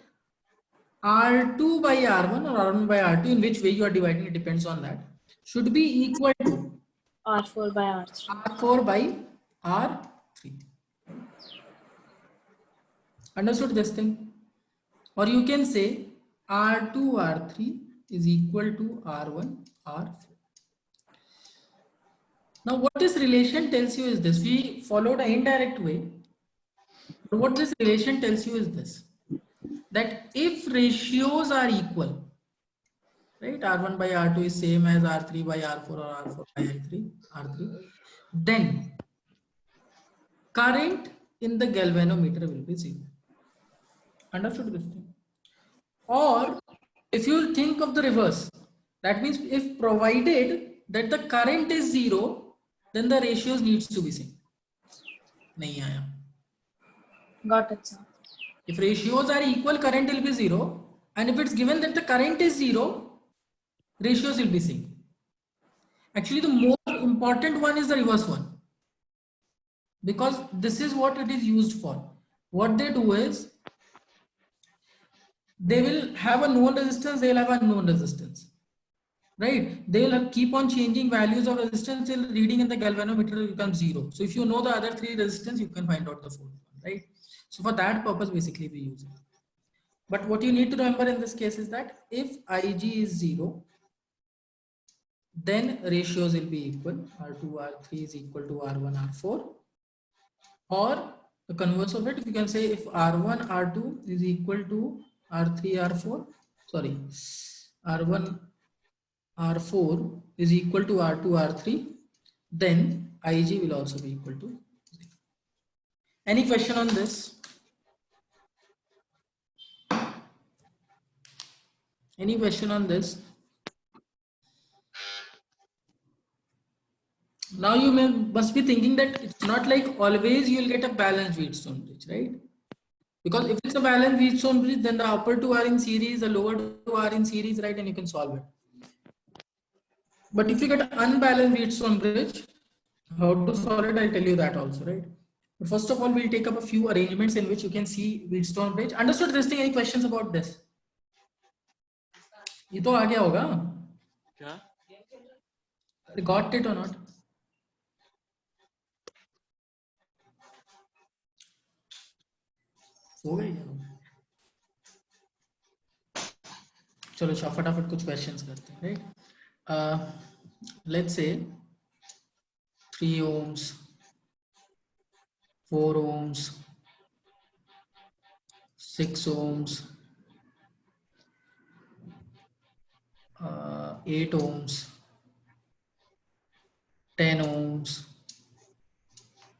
R2 by R1 or R1 by R2, in which way you are dividing, it depends on that, should be equal to R4 by R3. R4 by R3. Understood this thing? Or you can say R2 R3 is equal to R1 R4. Now what this relation tells you is this. We followed an indirect way. But what this relation tells you is this. That if ratios are equal, right, R1 by R2 is same as R3 by R4 or R4 by R3, then current in the galvanometer will be 0. Understood this thing? Or if you think of the reverse, that means if provided that the current is 0, then the ratios needs to be same. Nahi aaya. Got it, sir. If ratios are equal, current will be 0. And if it's given that the current is 0, ratios will be same. Actually, the more important one is the reverse one. Because this is what it is used for. What they do is, they will have a known resistance, they will have a known resistance. Right? They will keep on changing values of resistance till reading in the galvanometer becomes 0. So if you know the other three resistance, you can find out the fourth one, right? So for that purpose, basically we use it. But what you need to remember in this case is that if Ig is 0, then ratios will be equal. R2, R3 is equal to R1, R4. Or the converse of it, if you can say if R1, R2 is equal to R3, R4, sorry, R1, R4 is equal to R2, R3, then Ig will also be equal to 0. Any question on this? Any question on this? Now you must be thinking that it's not like always you will get a balanced Wheatstone bridge, right? Because if it's a balanced Wheatstone bridge, then the upper two are in series, the lower two are in series, right? And you can solve it. But if you get an unbalanced Wheatstone bridge, how to solve it, I'll tell you that also, right? But first of all, we'll take up a few arrangements in which you can see Wheatstone bridge. Understood this thing? Any questions about this? ये तो आ गया होगा? क्या? Got it or not? हो गई क्या? चलो फटाफट कुछ क्वेश्चंस करते हैं, right? Let's say 3 ohms, 4 ohms, 6 ohms, 8 ohms, 10 ohms.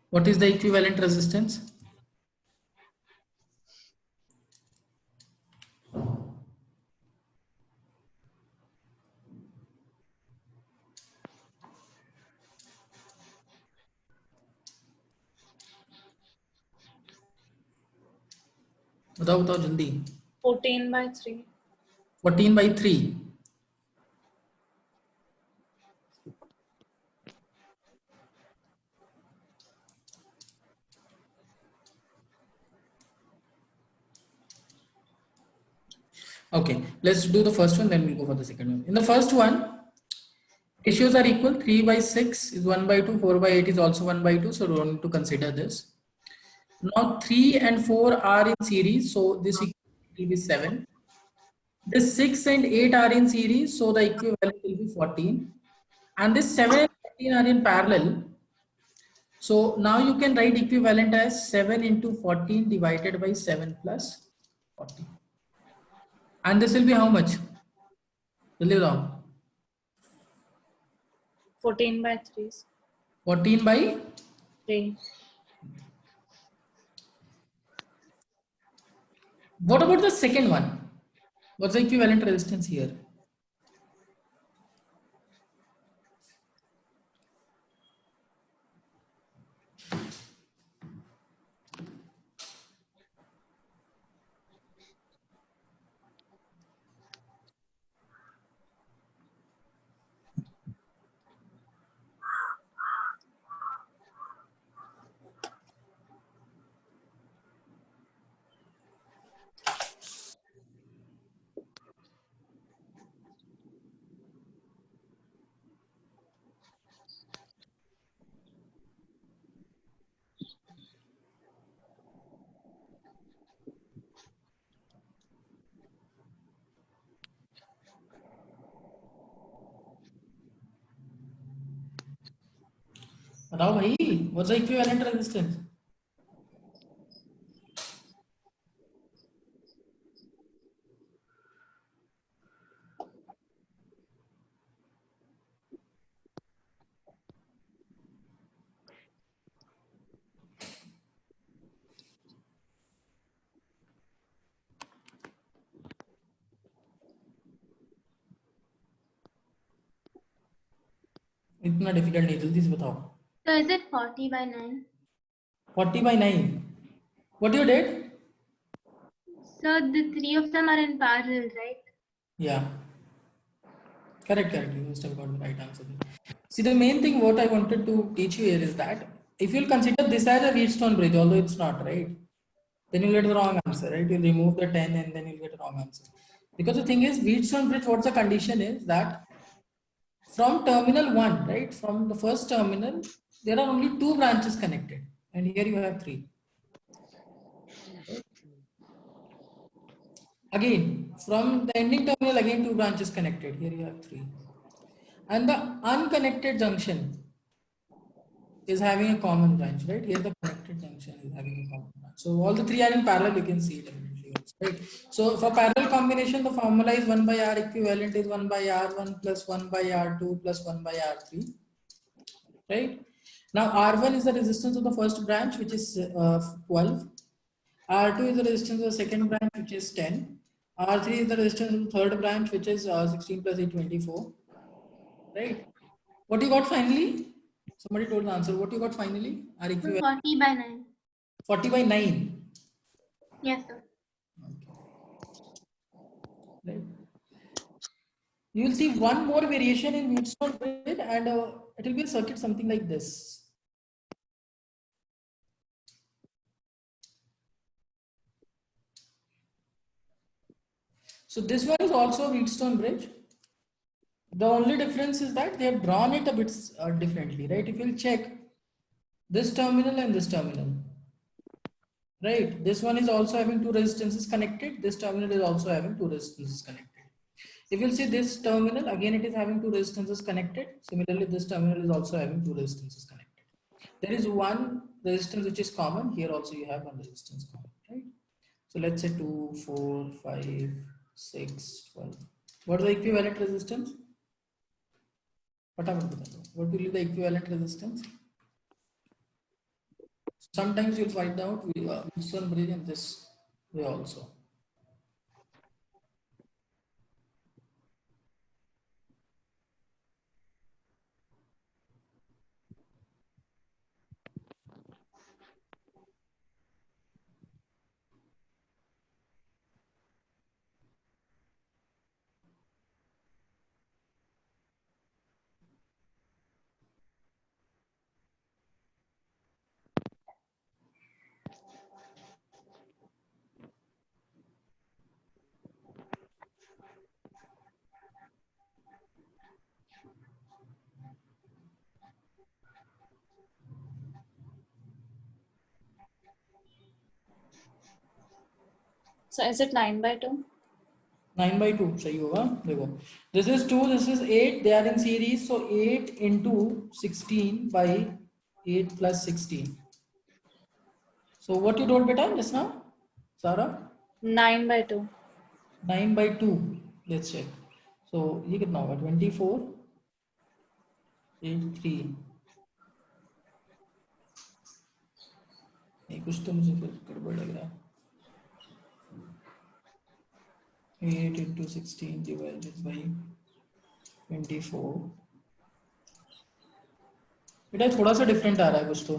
What is the equivalent resistance? बताओ बताओ जल्दी. 14 by 3. 14 by 3. Okay, let's do the first one, then we'll go for the second one. In the first one, ratios are equal. 3 by 6 is 1 by 2, 4 by 8 is also 1 by 2, so we don't need to consider this. Now 3 and 4 are in series, so this will be 7. This 6 and 8 are in series, so the equivalent will be 14. And this 7 and 14 are in parallel. So now you can write equivalent as 7 into 14 divided by 7 plus 40. And this will be how much? Will you know? 14 by 3. 14 by 3. what about the second one? What's the equivalent resistance here? बताओ भाई, what's the equivalent resistance? इतना difficult नहीं, जल्दी से बताओ. So is it 40 by 9? 40 by 9. What you did? So the three of them are in parallel, right? Yeah. Correct. You must have got the right answer. See, the main thing what I wanted to teach you here is that if you'll consider this as a Wheatstone bridge, although it's not, right? Then you'll get the wrong answer, right? You'll remove the 10 and then you'll get a wrong answer. Because the thing is, Wheatstone bridge, what's the condition is that from terminal 1, right? From the first terminal, there are only 2 branches connected. And here you have 3. Again, from the ending terminal, again 2 branches connected. Here you have 3. And the unconnected junction is having a common branch, right? Here the connected junction is having a common branch. So all the 3 are in parallel, you can see it evidently also, right? So for parallel combination, the formula is 1 by R equivalent is 1 by R1 plus 1 by R2 plus 1 by R3, right? Now R1 is the resistance of the first branch, which is 12. R2 is the resistance of the second branch, which is 10. R3 is the resistance of the third branch, which is 16 plus 8, 24. Right? What you got finally? Somebody told the answer. What you got finally? R equivalent 40 by 9. 40 by 9. Yes, sir. Okay. Right. You will see one more variation in Wheatstone bridge, and it will be a circuit something like this. So this one is also a Wheatstone bridge. The only difference is that they have drawn it a bit differently, right? If you'll check this terminal and this terminal, right? This one is also having 2 resistances connected. This terminal is also having 2 resistances connected. If you'll see this terminal, again it is having 2 resistances connected. Similarly, this terminal is also having 2 resistances connected. There is one resistance which is common. Here also you have one resistance common, right? So let's say 2, 4, 5, 6, 12. What is the equivalent resistance? What will be the equivalent resistance? Sometimes you'll find out Wheatstone bridge in this way also. So is it 9 by 2? 9 by 2 सही होगा. देखो, this is 2, this is 8, they are in series, so 8 into 16 by 8 plus 16. So what you told beta just now, Sarah? 9 by 2. 9 by 2, let's check. So ये कितना होगा? 24, 8, 3. नहीं, कुछ तो मुझे फिर गड़बड़ लग रहा है. 8 into 16 divided by 24. बेटा थोड़ा सा डिफरेंट आ रहा है कुछ तो.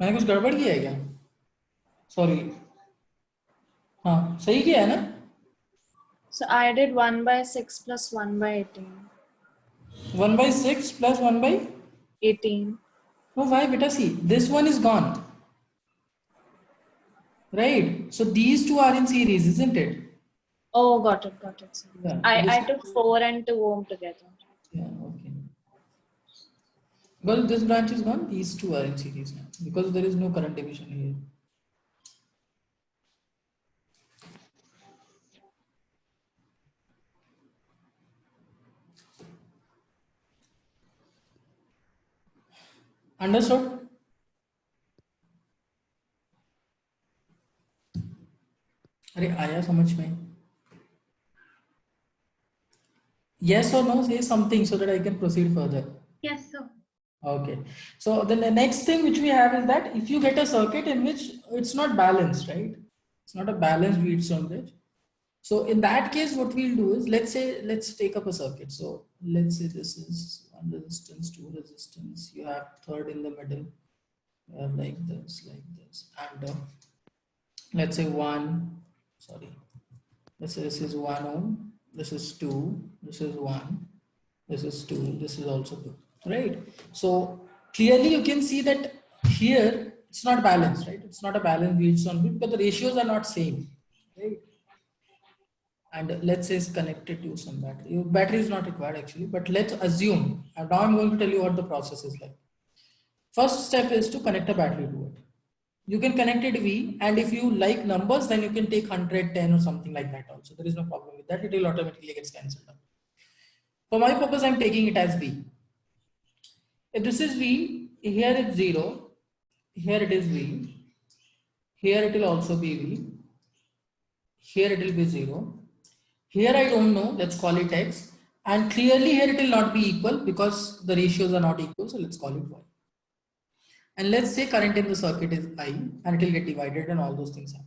मैंने कुछ गड़बड़ किया है क्या? सॉरी. हाँ सही किया है ना? So I did 1 by 6 plus 1 by 18. 1 by 6 plus 1 by 18. no, why beta? See, this one is gone, right? So these two are in series, isn't it? Oh, got it. Sorry. Yeah, I this- took 4 and 2 ohm together. Yeah, okay. Well, this branch is gone. These two are in series now because there is no current division here. Understood? अरे आया समझ में? Yes or no? Say something so that I can proceed further. Yes, sir. Okay. So then the next thing which we have is that if you get a circuit in which it's not balanced, right? It's not a balanced Wheatstone bridge. So in that case, what we'll do is let's take up a circuit. So let's say this is 1 resistance, 2 resistance. You have third in the middle, like this, and let's say let's say this is 1 ohm, this is 2, this is 1, this is 2, this is also 2, right? So clearly you can see that here it's not balanced, right? It's not a balanced Wheatstone bridge because the ratios are not same, right? And let's say it's connected to some battery. Battery is not required actually, but let's assume, and now I'm going to tell you what the process is like. First step is to connect a battery to it. You can connect it V, and if you like numbers, then you can take 110 or something like that also. There is no problem with that. It will automatically get cancelled out. For my purpose, I'm taking it as V. If this is V, here it's 0, here it is V, here it will also be V, here it will be 0. Here I don't know, let's call it X, and clearly here it will not be equal because the ratios are not equal, so let's call it Y. And let's say current in the circuit is I, and it will get divided and all those things happen.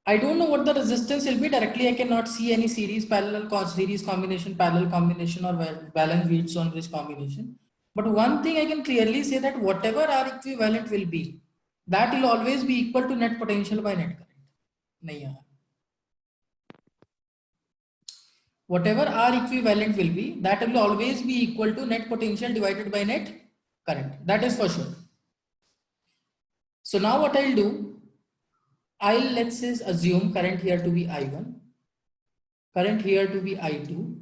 I don't know what the resistance will be. Directly I cannot see any series combination, parallel combination, or balanced Wheatstone bridge combination. But one thing I can clearly say that whatever R equivalent will be, that will always be equal to net potential by net current. Nahi yaar. Whatever R equivalent will be, that will always be equal to net potential divided by net current. That is for sure. So now what I'll do, let's say assume current here to be I1, current here to be I2,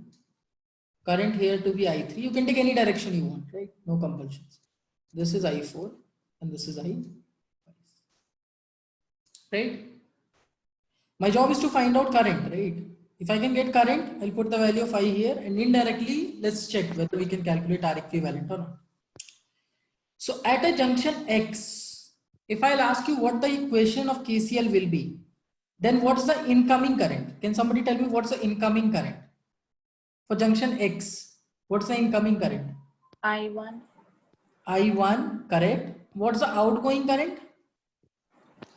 current here to be I3. You can take any direction you want, right? No compulsions. This is I4 and this is I5, right? My job is to find out current, right? If I can get current, I'll put the value of I here, and indirectly, let's check whether we can calculate R equivalent or not. So at a junction X, if I'll ask you what the equation of KCL will be, then what's the incoming current? Can somebody tell me what's the incoming current? For junction X, what's the incoming current? I1. I1, correct. What's the outgoing current?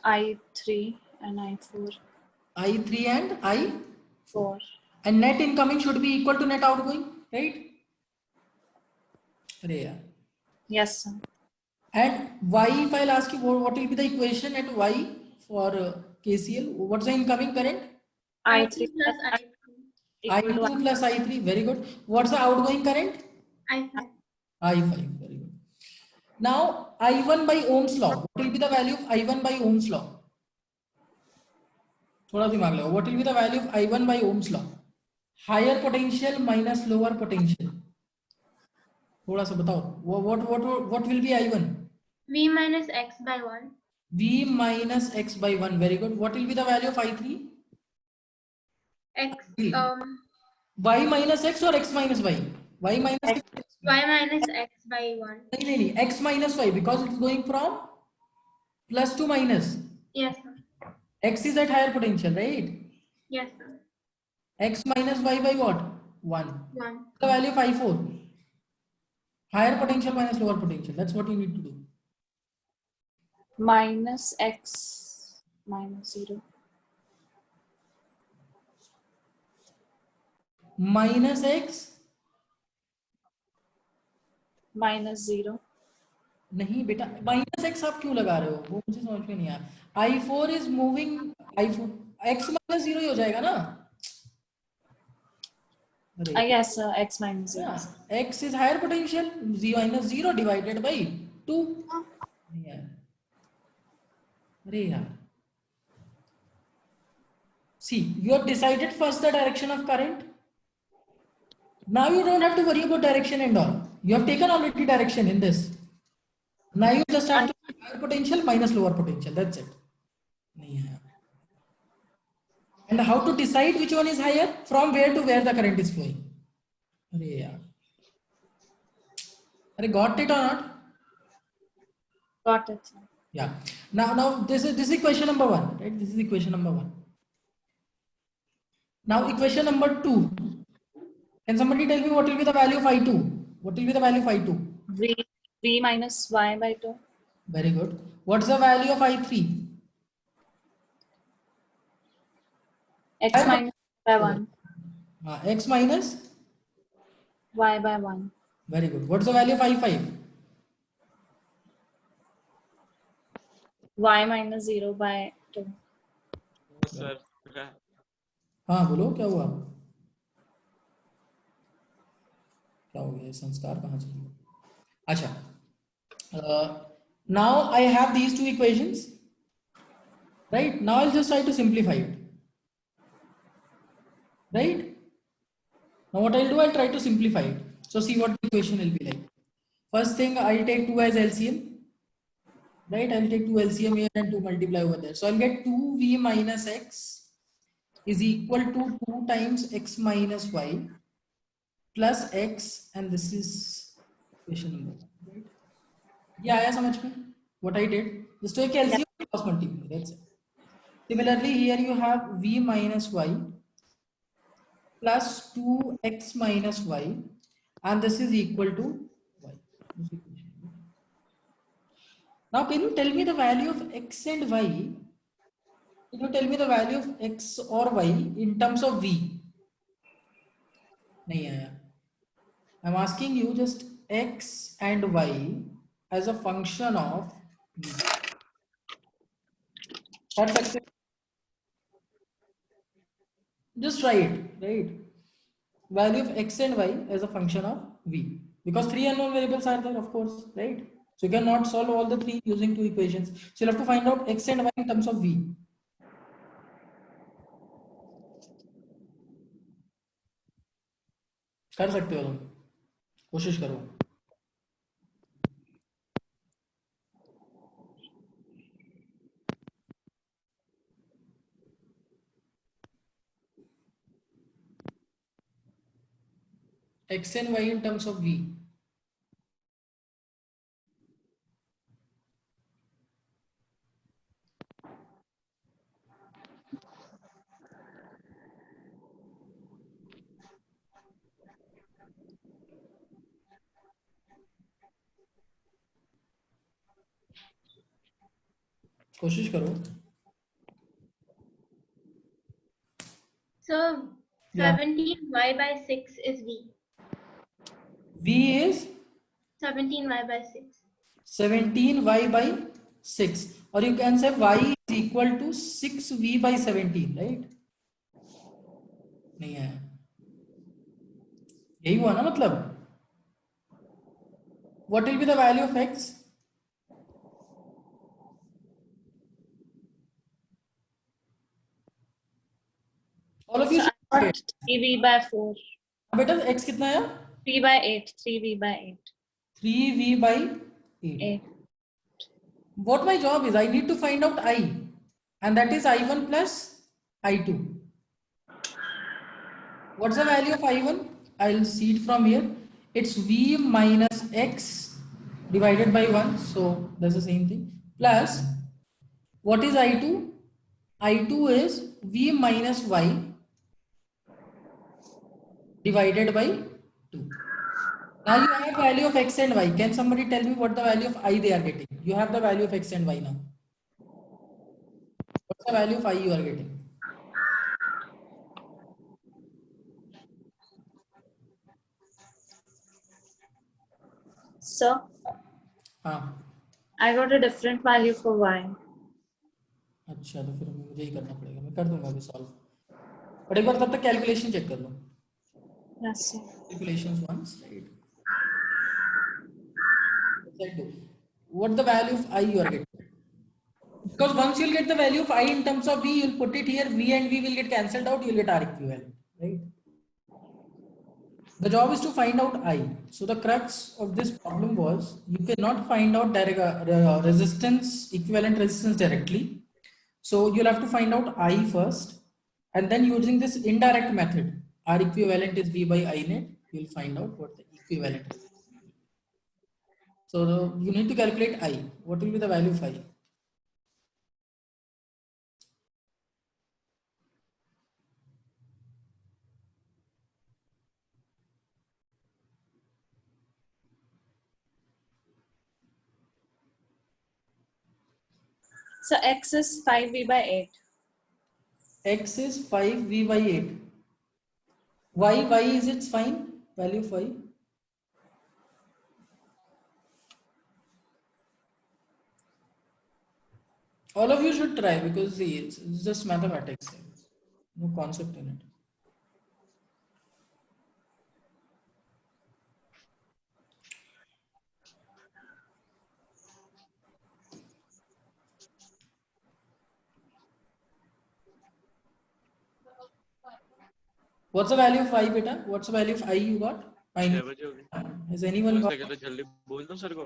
I3 and I4. I3 and I4. And net incoming should be equal to net outgoing, right? Yes, sir. And Y, if I'll ask you what will be the equation at Y for KCL? What's the incoming current? I3 plus I3. I2 plus I3, very good. What's the outgoing current? I5. I5, very good. Now I1 by Ohm's law, what will be the value of I1 by Ohm's law? What will be the value of I1 by Ohm's law? Higher potential minus lower potential. What will be I1? V minus X by 1. V minus x by 1. Very good. What will be the value of I3? X, Y minus x or x minus y? Y minus x. y minus x by 1. No, x minus y, because it's going from plus to minus. Yes, sir. X is at higher potential, right? Yes, sir. X minus y by what? 1. 1. The value of I4. Higher potential minus lower potential. That's what you need to do. Minus x minus 0. Minus x. Minus 0. नहीं बेटा, minus x आप क्यों लगा रहे हो? वो मुझे समझ में नहीं आया. I4 is moving. I4 x minus 0 ही हो जाएगा ना? I guess x minus 0. Yeah, x is higher potential. 0 minus 0 divided by 2. Yeah. अरे यार. See, you have decided first the direction of current. Now you don't have to worry about direction and all. You have taken already direction in this. Now you just have to higher potential minus lower potential. That's it. And how to decide which one is higher? From where to where the current is flowing. Got it or not? Got it. Yeah. Now this is equation number 1, right? This is equation number 1. Now equation number 2. Can somebody tell me what will be the value of I2? What will be the value of I2? V minus y by 2. Very good. What's the value of I3? X minus by 1. X minus? Y by 1. Very good. What's the value of I5? Y minus 0 by 2. Sir हाँ बोलो, क्या हुआ? क्या हो गया? संस्कार कहाँ चले गए? अच्छा. Now I have these two equations, right? Now I'll just try to simplify it, right? Now what I'll do, I'll try to simplify it. So see what the equation will be like. First thing, I'll take 2 as LCM, right? I'll take 2 LCM here and 2 multiply over there. So I'll get 2v minus x is equal to 2 times x minus y plus x, and this is equation number 1, right? Yeah, आया समझ में? What I did, just take LCM cross multiply. That's it. Similarly, here you have v minus y plus 2x minus y, and this is equal to y. Now, can you tell me the value of x and y? Can you tell me the value of x or y in terms of v? नहीं आया. I'm asking you just x and y as a function of v. That's actually, just try it, right? Value of x and y as a function of v, because 3 unknown variables are there, of course, right? So you cannot solve all the 3 using 2 equations. So you have to find out x and y in terms of v. कर सकते हो तुम, कोशिश करो. X and y in terms of v. कोशिश करो. So Yeah. 17y by 6 is v. V is 17y by 6. 17y by 6, or you can say y is equal to 6v by 17, right? नहीं है, यही हुआ ना मतलब. What will be the value of x? All of you So I got 3v by 4. बेटा x कितना है? 3 by 8. 3v by 8. 3v by 8. 8. what my job is, I need to find out I, and that is I1 plus I2. What's the value of I1? I'll see it from here. It's V minus X divided by 1. So that's the same thing. Plus, what is I2? I2 is V minus Y divided by 2. Now you have value of X and Y. Can somebody tell me what the value of I they are getting? You have the value of X and Y now. What's the value of I you are getting? So हाँ. I got a different value for y. अच्छा तो फिर मुझे ही करना पड़ेगा. मैं कर दूंगा अभी सॉल्व. पर एक बार तब तक कैलकुलेशन चेक कर लो. Yes, sir. Calculations once, right? What the value of I you are getting? Because once you'll get the value of I in terms of V, you'll put it here. V and V will get cancelled out. You'll get R equivalent, right? The job is to find out I. So the crux of this problem was you cannot find out direct resistance, equivalent resistance directly. So you'll have to find out I first, and then using this indirect method, R equivalent is V by I net. You'll find out what the equivalent is. So you need to calculate I. What will be the value of I? So x is 5v by 8. X is 5V by 8. Y is its fine value of Y. All of you should try because see, it's just mathematics. No concept in it. What's the value of I, beta? What's the value of I you got? I 6 बजे होगी. has anyone got? तो जल्दी बोल दो sir को.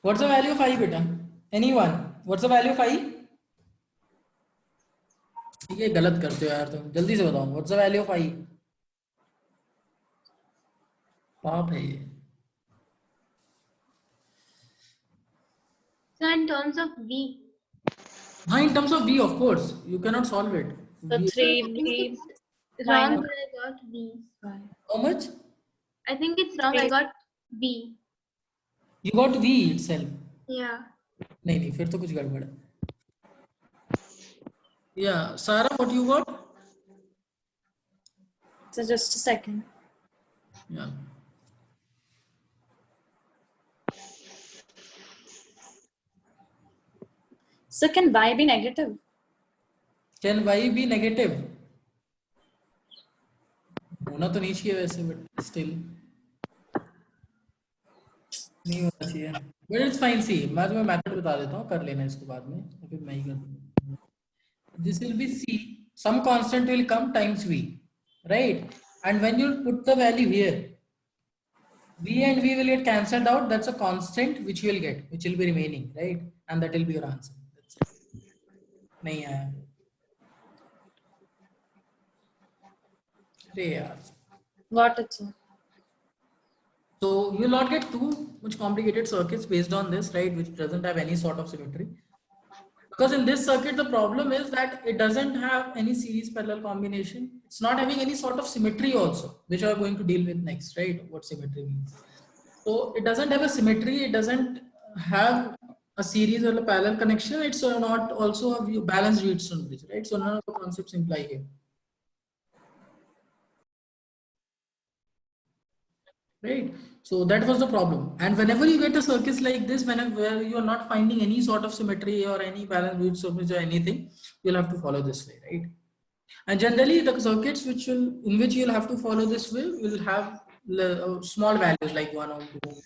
What's the value of I, beta? Anyone? What's the value of I? ठीक है गलत करते हो यार तुम. जल्दी से बताओ. What's the value of I? पाप है ये. So in terms of V. In terms of V, of course, you cannot solve it. So V- 3v It's wrong minus that I got V. How much? I think it's wrong. I got V. You got V itself. Yeah. नहीं फिर तो कुछ गड़बड़ है. Yeah, Sarah, what you got? So just a second. Yeah. So can y be negative? Can Y be negative? होना तो नहीं चाहिए वैसे, but still नहीं होना चाहिए. But it's fine. See, मैं तुम्हें method बता देता हूँ, कर लेना इसको बाद में, तो फिर मैं ही कर दूँगा. This will be C. Some constant will come times V, right? And when you put the value here, V and V will get cancelled out. That's a constant which you will get, which will be remaining, right? And that will be your answer. That's it. नहीं आया. अरे यार. Got it, sir. So you will not get too much complicated circuits based on this, right? Which doesn't have any sort of symmetry. Because in this circuit, the problem is that it doesn't have any series parallel combination. It's not having any sort of symmetry also, which we are going to deal with next, right? What symmetry means. So it doesn't have a symmetry. It doesn't have a series or a parallel connection. It's not also a balanced Wheatstone bridge, right? So none of the concepts imply here. Right, so that was the problem. And whenever you get a circuits like this, where you are not finding any sort of symmetry or any balance Wheatstone or anything, you'll have to follow this way, right? And generally the circuits in which you'll have to follow this way will have small values like 1 or 2.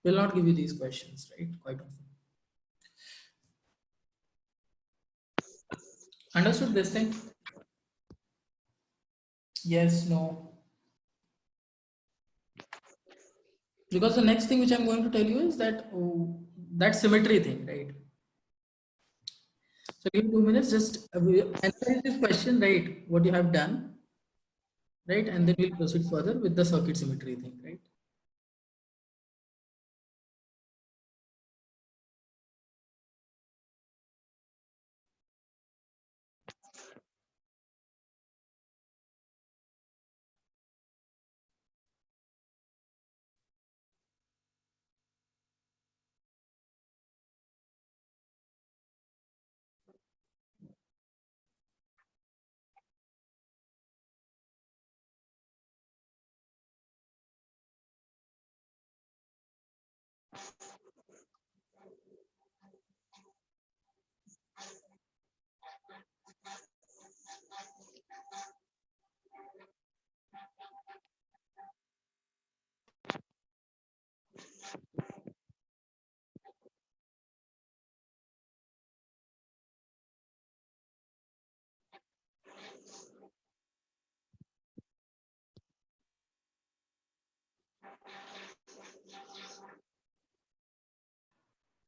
Will not give you these questions, right? Quite often. Understood this thing? Yes, no. Because the next thing which I'm going to tell you is that that symmetry thing, right? So give me 2 minutes, just answer this question, right? What you have done, right? And then we'll proceed further with the circuit symmetry thing, right?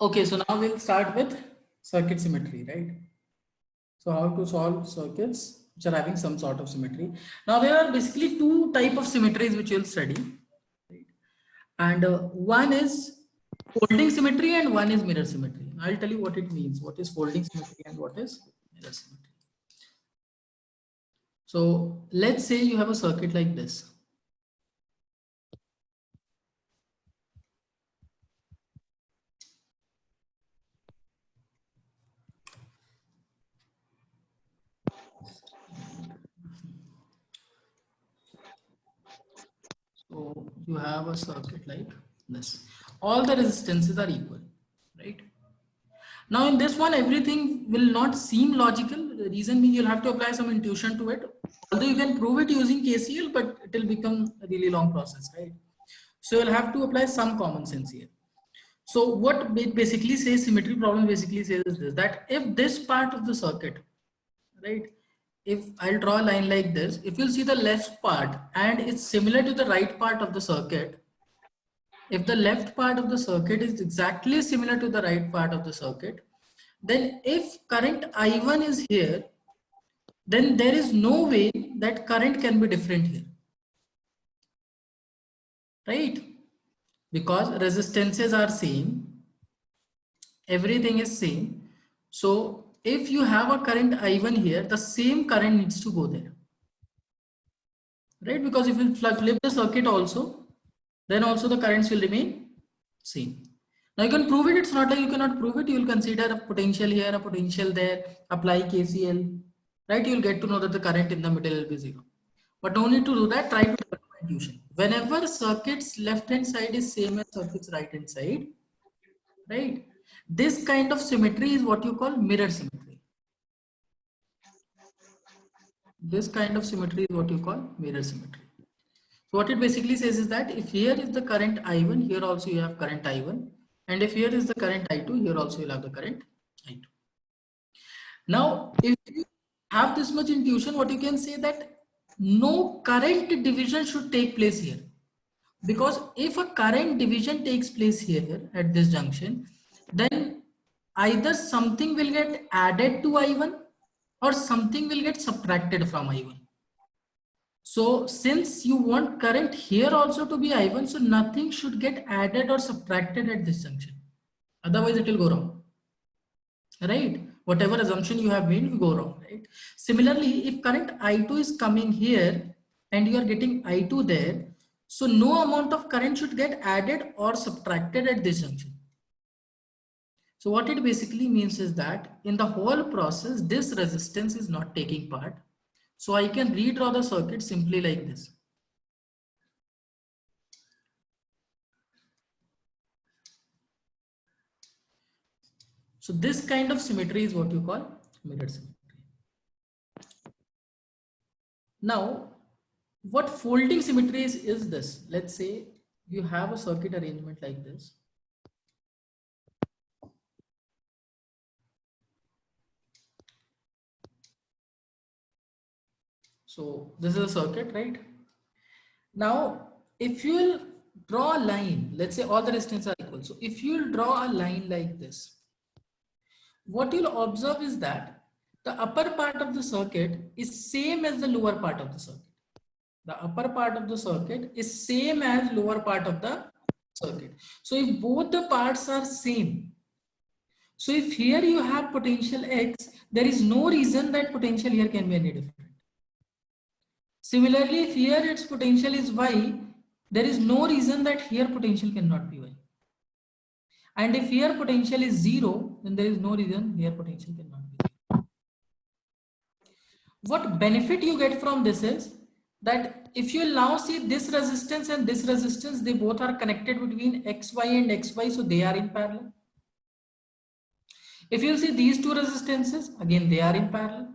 Okay, so now we'll start with circuit symmetry, right? So how to solve circuits which are having some sort of symmetry. Now there are basically two type of symmetries which you'll study, right? And one is folding symmetry and one is mirror symmetry. I'll tell you what it means. What is folding symmetry and what is mirror symmetry. So let's say you have a circuit like this. So you have a circuit like this. All the resistances are equal, right? Now in this one, everything will not seem logical. The reason being you'll have to apply some intuition to it. Although you can prove it using KCL, but it will become a really long process, right? So you'll have to apply some common sense here. So what it basically says, symmetry problem basically says is this, that if this part of the circuit, right, if I'll draw a line like this, if you'll see the left part and it's similar to the right part of the circuit, if the left part of the circuit is exactly similar to the right part of the circuit, then if current I1 is here, then there is no way that current can be different here, right? Because resistances are same, everything is same. So if you have a current I1 here, the same current needs to go there, right? Because if you flip the circuit also, then also the currents will remain same. Now you can prove it. It's not like you cannot prove it. You will consider a potential here, a potential there, apply KCL, right? You will get to know that the current in the middle will be zero. But no need to do that. Try to develop intuition. Whenever circuit's left hand side is same as circuit's right hand side, right? This kind of symmetry is what you call mirror symmetry. This kind of symmetry is what you call mirror symmetry. So what it basically says is that if here is the current I1, here also you have current I1. And if here is the current I2, here also you'll have the current I2. Now, if you have this much intuition, what you can say that no current division should take place here. Because if a current division takes place here at this junction, then either something will get added to I1 or something will get subtracted from I1. So since you want current here also to be I1, so nothing should get added or subtracted at this junction. Otherwise it will go wrong, right? Whatever assumption you have made will go wrong, right? Similarly, if current I2 is coming here and you are getting I2 there, so no amount of current should get added or subtracted at this junction. So what it basically means is that in the whole process, this resistance is not taking part. So I can redraw the circuit simply like this. So this kind of symmetry is what you call mirror symmetry. Now, what folding symmetry is this? Let's say you have a circuit arrangement like this. So this is a circuit, right? Now, if you will draw a line, let's say all the resistance are equal. So if you will draw a line like this, what you'll observe is that the upper part of the circuit is same as the lower part of the circuit. The upper part of the circuit is same as lower part of the circuit. So if both the parts are same, so if here you have potential X, there is no reason that potential here can be any different. Similarly, if here its potential is Y, there is no reason that here potential cannot be Y. And if here potential is 0, then there is no reason here potential cannot be 0. What benefit you get from this is that if you now see this resistance and this resistance, they both are connected between XY and XY, so they are in parallel. If you see these two resistances, again they are in parallel.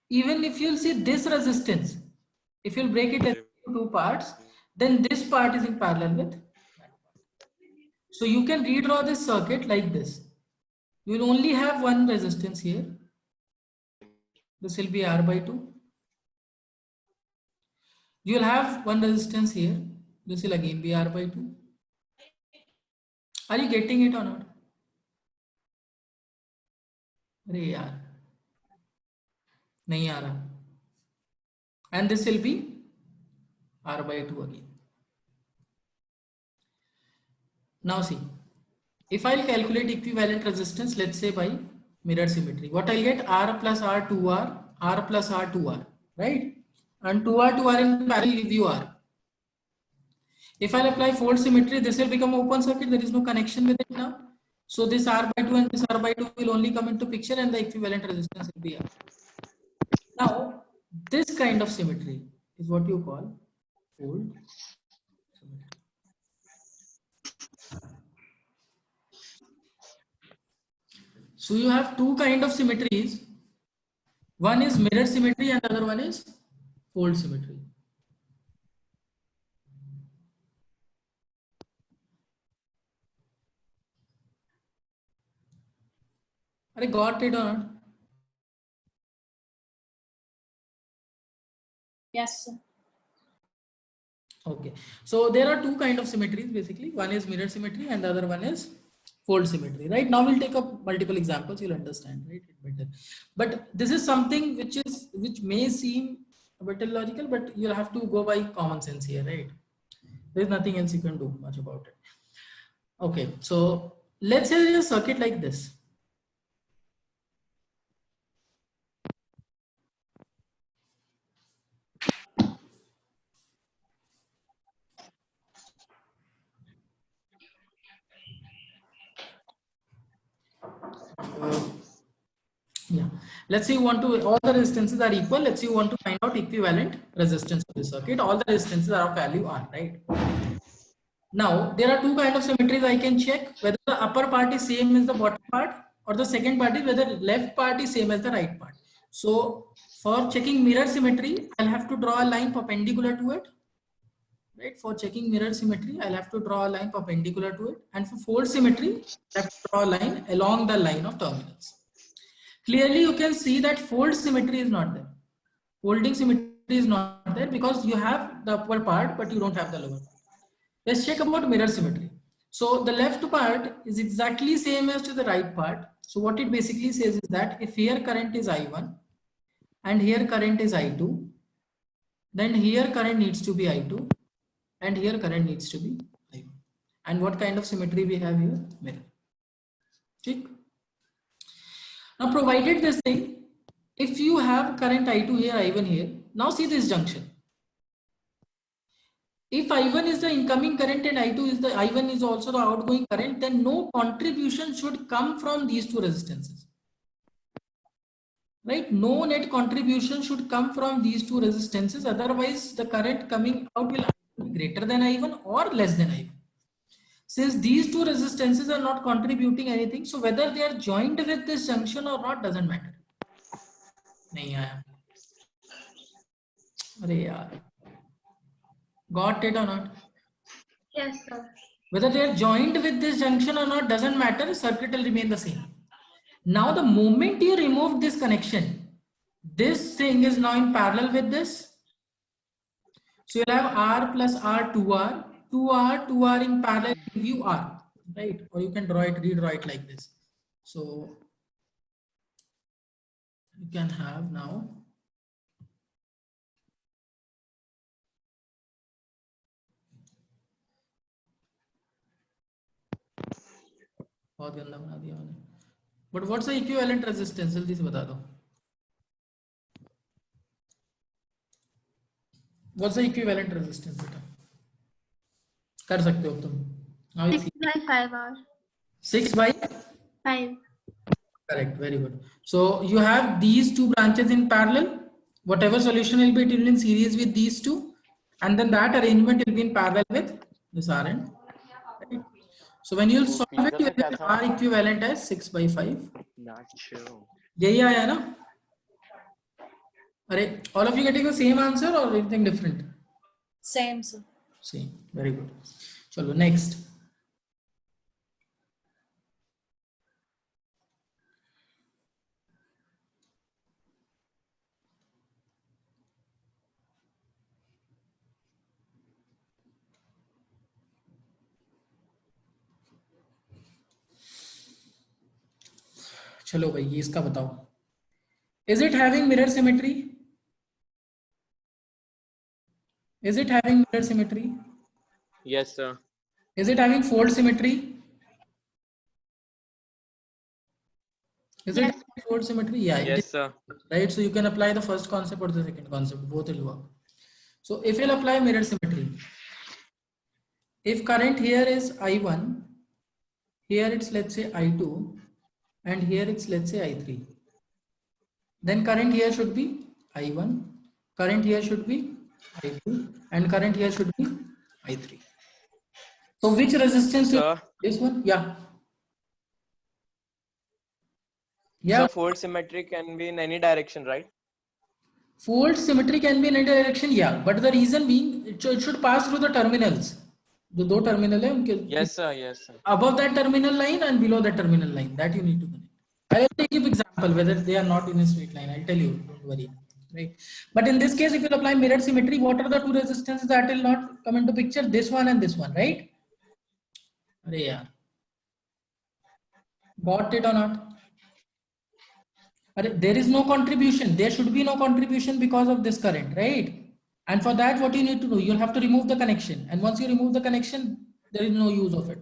Even if you'll see this resistance, if you'll break it into two parts, then this part is in parallel with that part. So you can redraw this circuit like this. You will only have one resistance here. This will be R by 2. You will have one resistance here. This will again be R by 2. Are you getting it or not? अरे यार नहीं आ रहा. And this will be R by 2 again. Now see, if I'll calculate equivalent resistance, let's say by mirror symmetry, what I'll get? R plus R 2R, R plus R 2R, right? And 2R 2R in parallel give you R. If I'll apply fold symmetry, this will become open circuit. There is no connection with it now. So this R by 2 and this R by 2 will only come into picture, and the equivalent resistance will be R. Now, this kind of symmetry is what you call fold symmetry. So you have two kinds of symmetries. One is mirror symmetry and the other one is fold symmetry. I got it or not? Yes, sir. Okay. So there are two kinds of symmetries basically. One is mirror symmetry and the other one is fold symmetry. Right now we'll take up multiple examples. You'll understand, right? Better. But this is something which may seem a bit illogical, but you'll have to go by common sense here, right? There's nothing else you can do much about it. Okay. So let's say there's a circuit like this. Yeah, let's say you want to, all the resistances are equal. Let's say you want to find out equivalent resistance of the circuit. All the resistances are of value R, right? Now there are two kinds of symmetries. I can check whether the upper part is same as the bottom part, or the second part is whether left part is same as the right part. So for checking mirror symmetry, I'll have to draw a line perpendicular to it. Right? For checking mirror symmetry, I'll have to draw a line perpendicular to it. And for fold symmetry, I have to draw a line along the line of terminals. Clearly, you can see that fold symmetry is not there. Folding symmetry is not there because you have the upper part, but you don't have the lower part. Let's check about mirror symmetry. So the left part is exactly same as to the right part. So what it basically says is that if here current is I1 and here current is I2, then here current needs to be I2 and here current needs to be I1. And what kind of symmetry we have here? Mirror. Okay. Now provided this thing, if you have current I2 here, I1 here, now see this junction. If I1 is the incoming current and I1 is also the outgoing current, then no contribution should come from these two resistances. Right? No net contribution should come from these two resistances. Otherwise, the current coming out will be greater than I1 or less than I1. Since these two resistances are not contributing anything, so whether they are joined with this junction or not doesn't matter. Nahi aaya. Arey yaar. Got it or not? Yes, sir. Whether they are joined with this junction or not doesn't matter. Circuit will remain the same. Now, the moment you remove this connection, This thing is now in parallel with this. So you'll have R plus R, 2R, 2R, 2R in parallel give you R, right? Or you can redraw it like this. So you can have now बहुत गंदा बना दिया मैंने. But what's the equivalent resistance? जल्दी से बता दो. What's the equivalent resistance? बेटा कर सकते हो तुम. Now you 6 see. by 5 hours. 6 by 5. correct. Very good. So you have these two branches in parallel. Whatever solution will be, it will be in series with these two, and then that arrangement will be in parallel with this Rn. Right? So when you solve it, you will get R equivalent as 6 by 5. Not sure. यही आया ना? अरे, all of you getting the same answer or anything different? Same, sir. Same. Very good. चलो next. चलो भाई ये इसका बताओ. Is it having mirror symmetry? Is it having mirror symmetry? Yes, sir. Is it having fold symmetry? Is it Yes. having fold symmetry? Yeah. it Yes, is. sir. Right. So you can apply the first concept or the second concept. Both will work. So if you'll apply mirror symmetry, if current here is I1, here it's let's say I2, and here it's let's say I3, then current here should be I1, current here should be I2, and current here should be I3. So which resistance? Sir. This one? Yeah. Yeah. So fold symmetry can be in any direction, right? Fold symmetry can be in any direction, yeah, but the reason being it should pass through the terminals. The दो terminal है उनके. Yes, sir. Yes, sir. Above that terminal line and below that terminal line, that you need to connect. I'll give example whether they are not in a straight line. I'll tell you, don't worry, right? But in this case, if you apply mirror symmetry, what are the two resistances that will not come into picture? This one and this one, right? अरे यार, got it or not? There is no contribution. There should be no contribution because of this current, right? And for that, what you need to do, you'll have to remove the connection. And once you remove the connection, there is no use of it.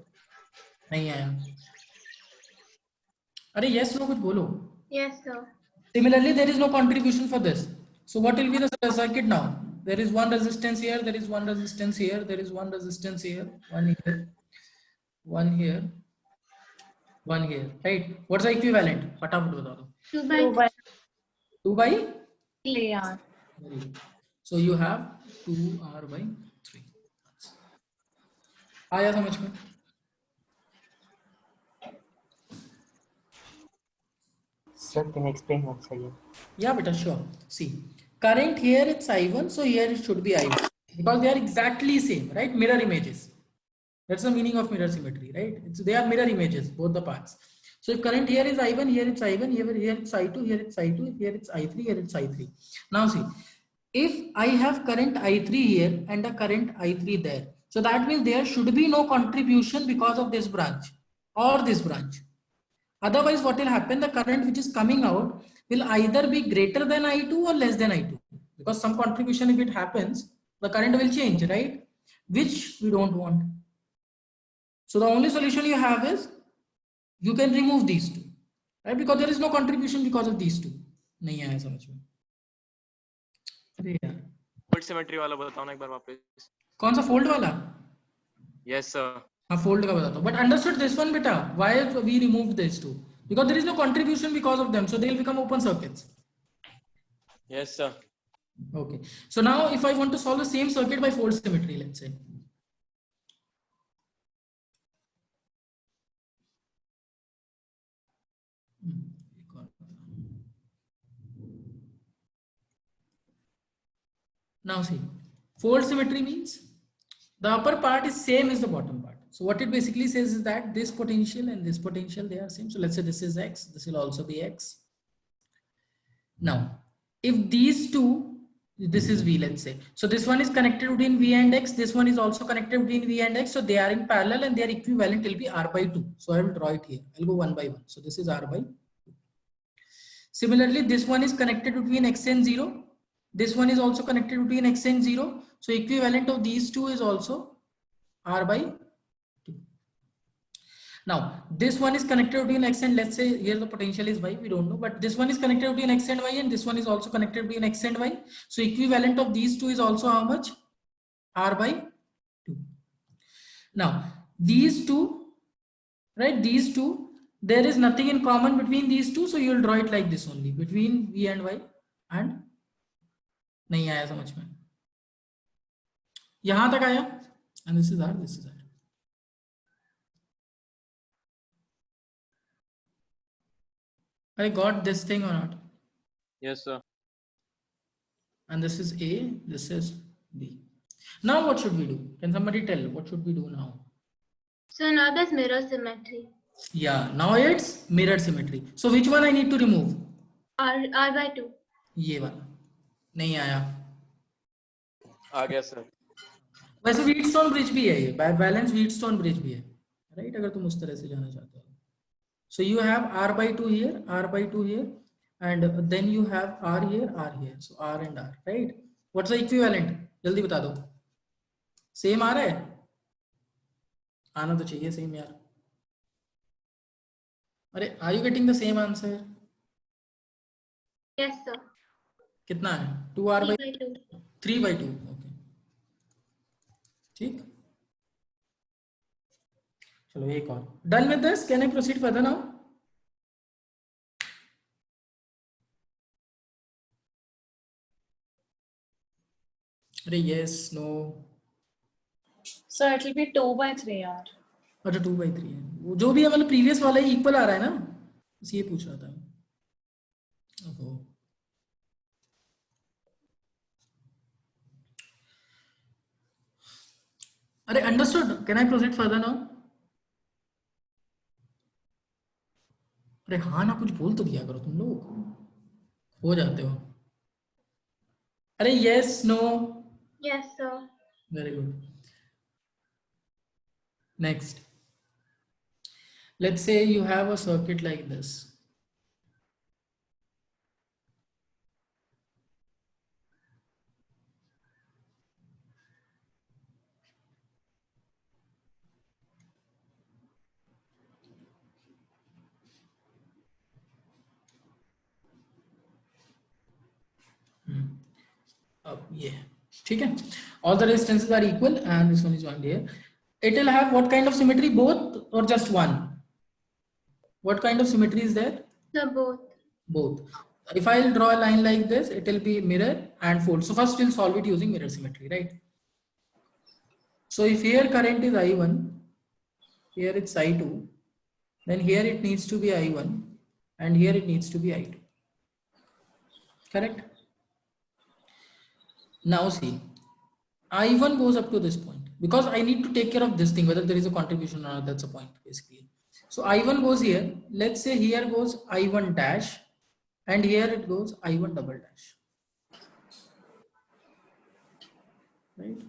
नहीं आया. अरे yes, no कुछ बोलो. Yes, sir. Similarly, there is no contribution for this. So what will be the circuit now? There is one resistance here. There is one resistance here. There is one resistance here. One here. One here. One here. Right? What's the equivalent? फटाफट बता दो. 2 by 2 by 2 by 3R. Very good. So you have 2R by 3. आया समझ में? Sir, can you explain once again? Yeah, beta, sure. See, current here it's I1, so here it should be I1 because they are exactly same, right? Mirror images. That's the meaning of mirror symmetry, right? They are mirror images, both the parts. So if current here is I1, here it's I1, here it's I2, here it's I2, here it's I3, here it's I3. Now see, if I have current I3 here and a current I3 there, so that means there should be no contribution because of this branch or this branch. Otherwise, what will happen? The current which is coming out will either be greater than I2 or less than I2. Because some contribution, if it happens, the current will change, right? Which we don't want. So the only solution you have is you can remove these two, right? Because there is no contribution because of these two. नहीं आया समझ में. अरे यार. Fold symmetry वाला बताओ ना एक बार वापस. कौन सा fold वाला? Yes, sir. हाँ fold का बताता हूँ. But understood this one beta. Why we removed these two? Because there is no contribution because of them, so they will become open circuits. Yes, sir. Okay. So now if I want to solve the same circuit by fold symmetry, let's say. Now see, fold symmetry means the upper part is same as the bottom part. So what it basically says is that this potential and this potential, they are same. So let's say this is X, this will also be X. Now, if these two, this is V, let's say. So this one is connected between V and X. This one is also connected between V and X. So they are in parallel and their equivalent will be R by 2. So I will draw it here. I'll go one by one. So this is R by 2. Similarly, this one is connected between X and 0. This one is also connected between X and 0. So equivalent of these two is also R by 2. Now, this one is connected between X and, let's say here the potential is Y, we don't know, but this one is connected between X and Y, and this one is also connected between X and Y. So equivalent of these two is also how much? R by 2. Now, these two, right, these two, there is nothing in common between these two, so you will draw it like this only, between V and Y, and नहीं आया समझ में, यहां तक आया, and this is R, this is R. I got this thing or not? Yes, sir. And this is A, this is B. Now what should we do? Can somebody tell what should we do now? So now there's mirror symmetry. Yeah, now it's mirror symmetry. So which one I need to remove? R by 2. ये वाला नहीं आया. आ गया sir. वैसे Wheatstone bridge भी है ये, balance Wheatstone bridge भी है, राइट? अगर तुम उस तरह से जाना चाहते हो. So you have R by 2 here, R by 2 here, and then you have R here, R here. So R and R, right? What's the equivalent? जल्दी बता दो. Same आ रहा है? आना तो चाहिए same यार. अरे, are you getting the same answer? Yes, sir. कितना है? 2R by 3 by 2. 3 by 2. Okay. ठीक. चलो एक और. Done with this? Can I proceed further now? अरे yes, no. So it will be 2 by 3 R. अच्छा 2 by 3 है. वो जो भी है मतलब प्रीवियस वाला ही इक्वल आ रहा है ना? बस ये पूछ रहा था. ओहो. अरे understood? Can I proceed further now? अरे हाँ ना, कुछ बोल तो दिया करो तुम लोग, हो जाते हो. अरे yes, no. Yes, sir. Very good. Next, let's say you have a circuit like this. Yeah, ठीक है. All the resistances are equal and this one is joined here. It will have what kind of symmetry? Both or just one? What kind of symmetry is there? So both. Both. If I'll draw a line like this, it will be mirror and fold. So first we'll solve it using mirror symmetry, right? So if here current is I1, here it's I2, then here it needs to be I1 and here it needs to be I2. Correct? Now see, I1 goes up to this point because I need to take care of this thing, whether there is a contribution or not. That's the point basically. So I1 goes here. Let's say here goes I1 dash and here it goes I1 double dash. Right?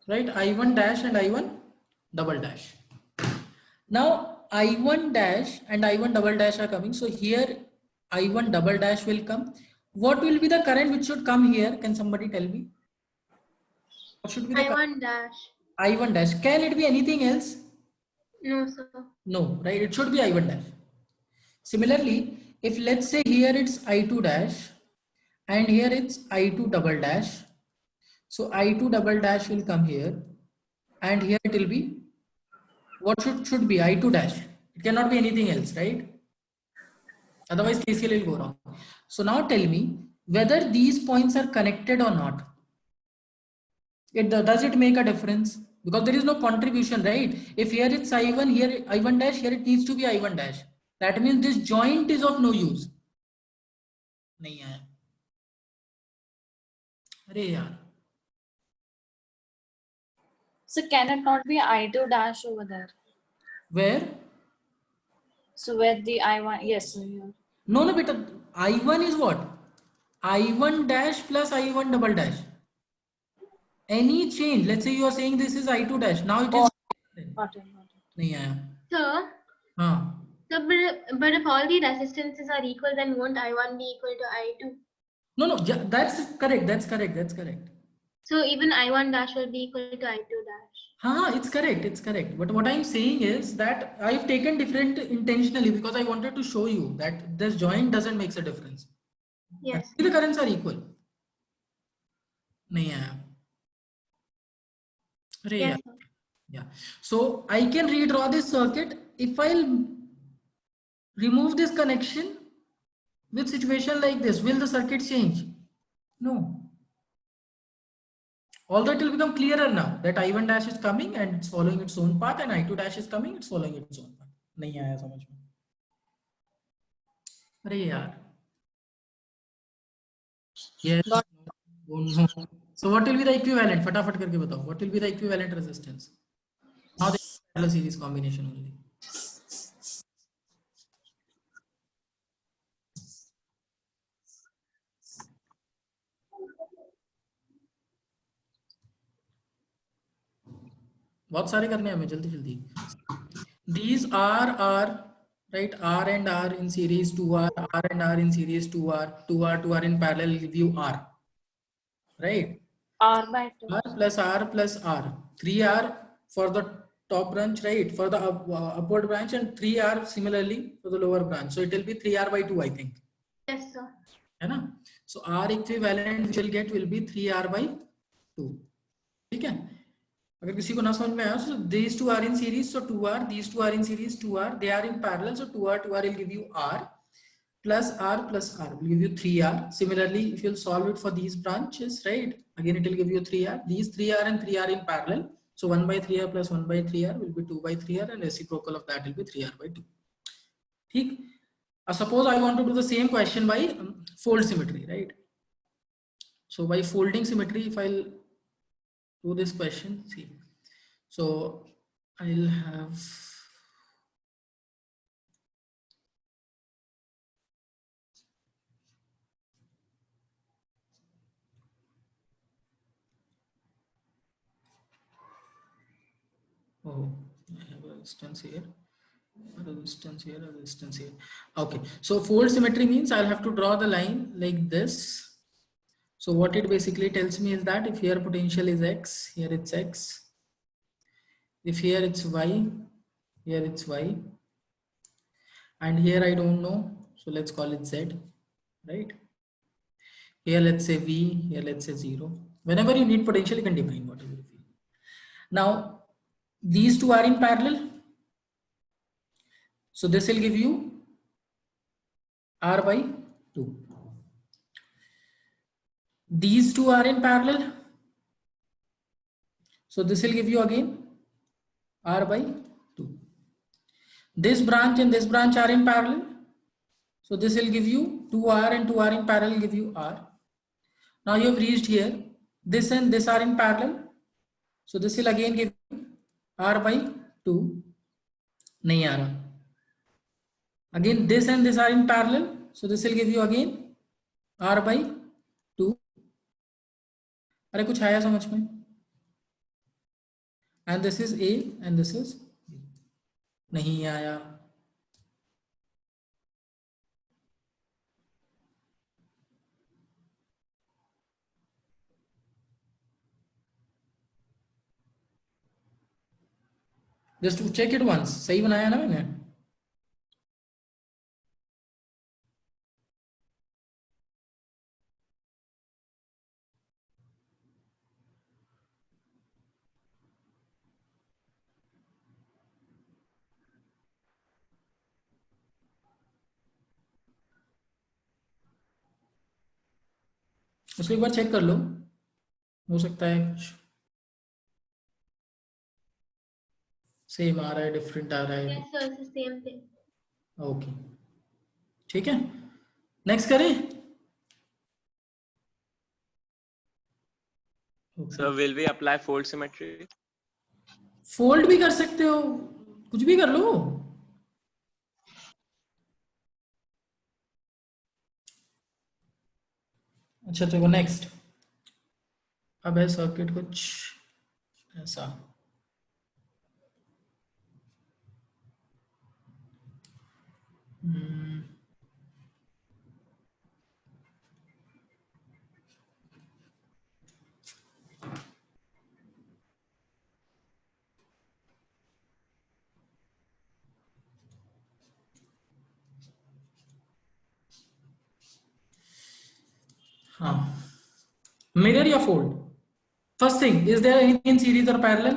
Right? I1 dash and I1 double dash. Now I1 dash and I1 double dash are coming. So here I1 double dash will come. What will be the current which should come here? Can somebody tell me? What should be the I1 dash. I1 dash? Can it be anything else? No, sir. No, right? It should be I1 dash. Similarly, if let's say here it's I2 dash and here it's I2 double dash. So I2 double dash will come here and here it will be, what should be I2 dash? It cannot be anything else, right? Otherwise KCL will go wrong. So now tell me whether these points are connected or not. Does it make a difference? Because there is no contribution, right? If here it's I1, here I1 dash, here it needs to be I1 dash. That means this joint is of no use. नहीं आया. अरे यार. So can it not be I2 dash over there? Where? So where the I1, yes, so here. No, no, beta. I1 is what? I1 dash plus I1 double dash. Any change, let's say you are saying this is I2 dash. Now it is. Got it. नहीं आया. So, हाँ. so but if all the resistances are equal, then won't I1 be equal to I2? No, no, yeah, that's correct. That's correct. That's correct. So even I1 dash will be equal to I2 dash. It's correct. It's correct. But what I'm saying is that I've taken different intentionally because I wanted to show you that this joint doesn't make a difference. Yes. The currents are equal. नहीं आया. अरे Yes. यार. Yeah. So I can redraw this circuit if I'll remove this connection with situation like this. Will the circuit change? No. Although it will become clearer now that I1 dash is coming and it's following its own path, and I2 dash is coming, it's following its own path. नहीं आया समझ में. अरे यार. Yes. No. So what will be the equivalent? फटाफट करके बताओ. What will be the equivalent resistance? Now the parallel series combination only. बहुत सारे करने हैं हमें जल्दी जल्दी. These are right, R and R in series, 2R, R and R in series, 2R, 2R, 2R in parallel give you R, right? R by 2. R plus R, 3R for the top branch, right? For the upward branch, and 3R similarly for the lower branch. So it will be 3R by 2, I think. Yes, sir. है ना? So R equivalent which will get will be 3R by 2. ठीक है? अगर किसी को ना समझ में आया, so these two are in series, so 2R, these two are in series, 2R, they are in parallel, so 2R will give you R plus R will give you 3R. Similarly, if you'll solve it for these branches, right, again it will give you 3R. These 3R and 3R in parallel, so 1 by 3R plus 1 by 3R will be 2 by 3R, and reciprocal of that will be 3R by 2. ठीक? Suppose I want to do the same question by fold symmetry, right? So by folding symmetry, if I'll do this question, see, so I'll have I have a resistance here, a resistance here, a resistance here. Okay, so fold symmetry means I'll have to draw the line like this. So what it basically tells me is that if here potential is X, here it's X. If here it's Y, here it's Y. And here I don't know, so let's call it Z, right? Here let's say V, here let's say 0. Whenever you need potential, you can define whatever you feel. Now, these two are in parallel. So this will give you R by 2. These two are in parallel. So this will give you again R by 2. This branch and this branch are in parallel. So this will give you 2R and 2R in parallel give you R. Now you have reached here. This and this are in parallel. So this will again give you R by 2. Nahi aa raha. Again this and this are in parallel. So this will give you again R by 2. अरे कुछ आया समझ में? And this is A and this is B. नहीं आया. Just to check it once. सही बनाया ना मैंने? उसको एक बार चेक कर लो, हो सकता है कुछ सेम आ रहा है, डिफरेंट आ रहा है. Yes, sir, it's the same thing. Okay, ठीक है. नेक्स्ट करें. So will we apply fold symmetry? Fold भी कर सकते हो, कुछ भी कर लो. अच्छा चलो नेक्स्ट। अब है सर्किट कुछ ऐसा। हाँ, मिरर या fold. First thing, is there anything in series और पैरेलल?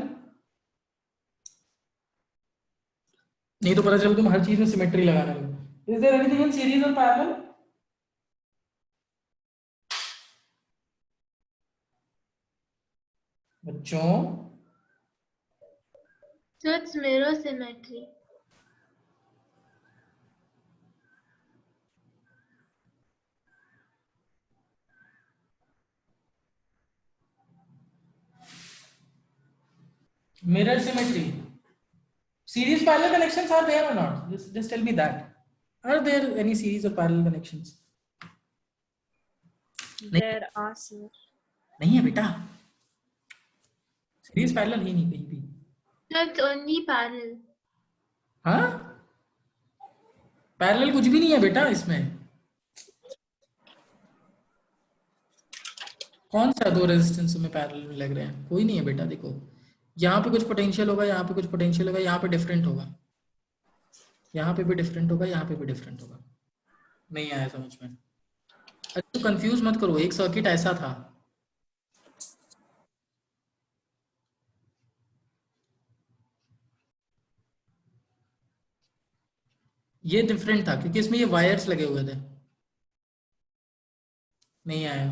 नहीं तो पता चल तुम हर चीज में सिमेट्री लगाने लगे। Is there anything in series और पैरेलल? बच्चों So it's mirror symmetry. mirror symmetry. Series parallel connections are there or not? Just tell me that. Are there any series or parallel connections? There are, sir. नहीं है बेटा, series parallel ही नहीं कहीं भी। So it's only parallel. हाँ, parallel कुछ भी नहीं है बेटा इसमें। कौन सा दो रेजिस्टेंस में पैरेलल में लग रहे हैं? कोई नहीं है बेटा। देखो यहाँ पे कुछ पोटेंशियल होगा, यहाँ पे कुछ पोटेंशियल होगा, यहाँ पे डिफरेंट होगा, यहाँ पे भी डिफरेंट होगा, यहाँ पे भी डिफरेंट होगा। नहीं आया समझ में? अरे तो कंफ्यूज मत करो, एक सर्किट ऐसा था, ये डिफरेंट था क्योंकि इसमें ये वायर्स लगे हुए थे। नहीं आया?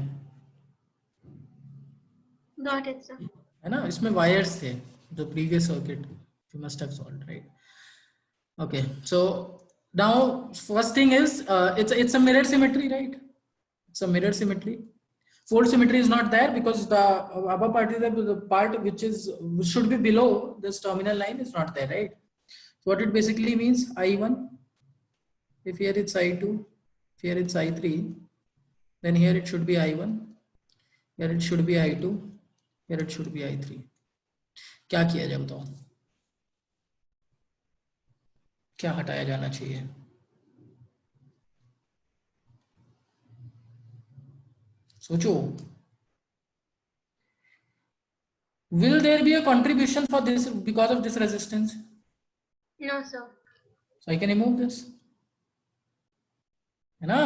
Got it, sir. है ना, इसमें वायर्स थे। The previous circuit you must have solved, right? Okay, so now first thing is it's a mirror symmetry, right? It's a mirror symmetry. Fold symmetry is not there because the above part is the part which should be below this terminal line is not there, right? So what it basically means, I1, if here it's I2, if here it's I3, then here it should be I1, here it should be I2, here it should be I3. क्या किया जाए बताओ, क्या हटाया जाना चाहिए? सोचो। Will there be a contribution for this because of this resistance? No, sir. So I can remove this. है ना?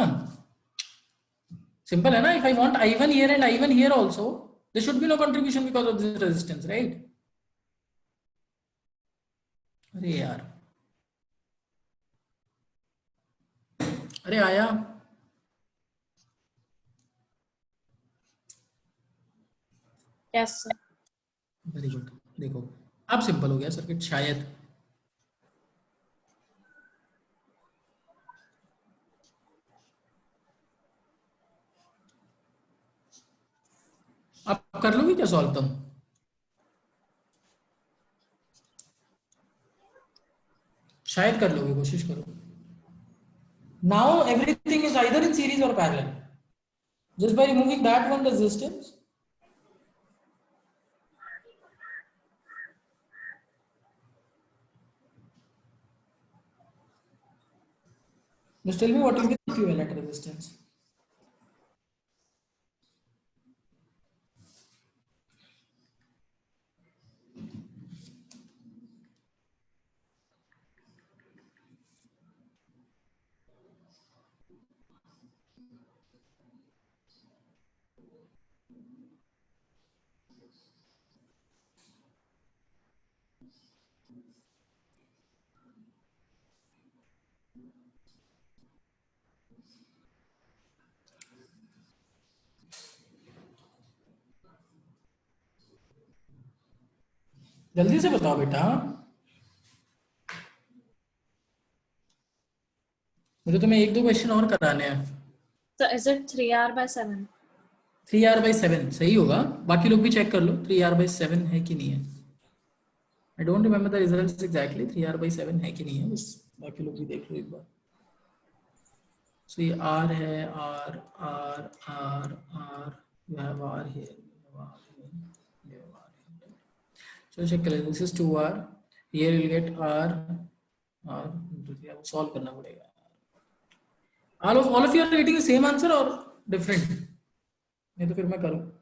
Simple है ना? If I want I1 here and I1 here also, there should be no contribution because of this resistance, right? अरे यार, अरे आया? Yes, sir. Very good. देखो अब सिंपल हो गया सर्किट शायद। आप कर लोगे क्या सॉल्व तुम? शायद कर लोगे, कोशिश करो। Now everything is either in series और parallel, just by removing that one resistance. Just tell me what will be the equivalent resistance. जल्दी से बताओ बेटा, मुझे तुम्हें एक दो क्वेश्चन और कराने हैं। So is it 3R/7? 3R/7 सही होगा। बाकी लोग भी चेक कर लो 3R/7 है कि नहीं है। I don't remember the results exactly, 3R/7 है कि नहीं है, बस बाकी लोग भी देख लो एक बार। So ये R है, R, you have R here, you have R here, you have R here. So check करें, this is 2R, here you'll get R, solve करना पड़ेगा. All of you are getting the same answer or different? नहीं तो फिर मैं करूँ.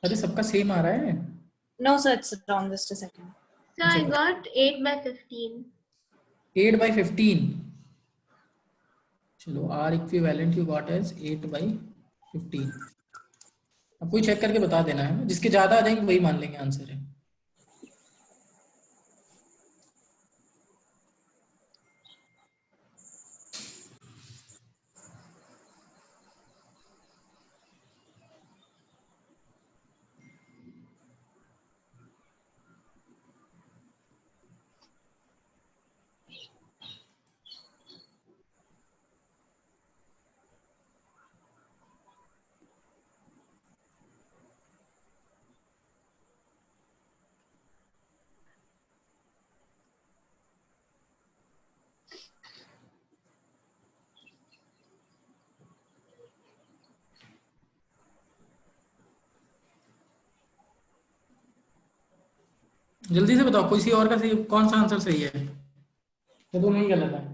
अरे सबका सेम आ रहा है. No, sir, it's wrong. Just a second. So I got 8 by 15. 8 by 15. चलो R equivalent you got as 8 by 15. अब कोई चेक करके बता देना है, जिसके ज्यादा आ जाएंगे वही मान लेंगे आंसर है. जल्दी से बताओ, किसी और का सही, कौन सा आंसर सही है, ये तो नहीं गलत है.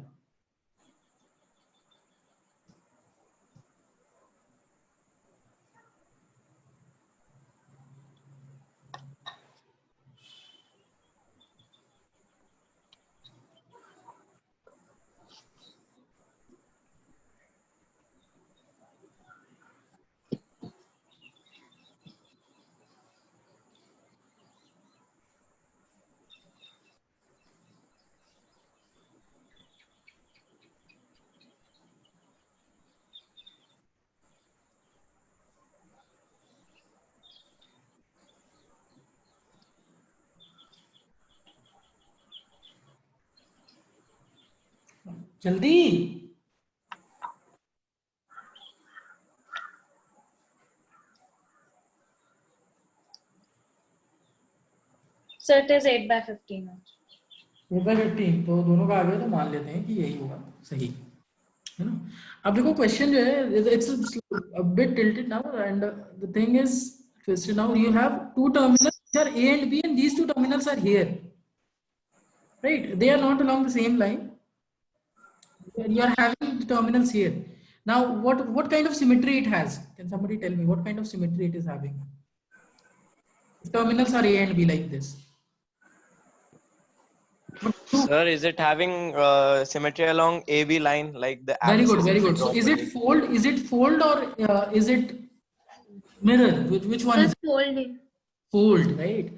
जल्दी. So it is 8 by 15. 8 by 15, तो दोनों का आ गया तो मान लेते हैं कि यही होगा सही, है ना. अब देखो क्वेश्चन जो है, it's a bit tilted now, and the thing is, question now you have two terminals which are A and B, and these two terminals are here, right? They are not along the same line. You are having the terminals here. Now what kind of symmetry it has? Can somebody tell me what kind of symmetry it is having? The terminals are A and B like this. Sir, is it having symmetry along AB line, like the Very axis good, very if we good. draw So is it vertically? fold? Is it fold or is it mirror? Which one is Just folding. fold, right?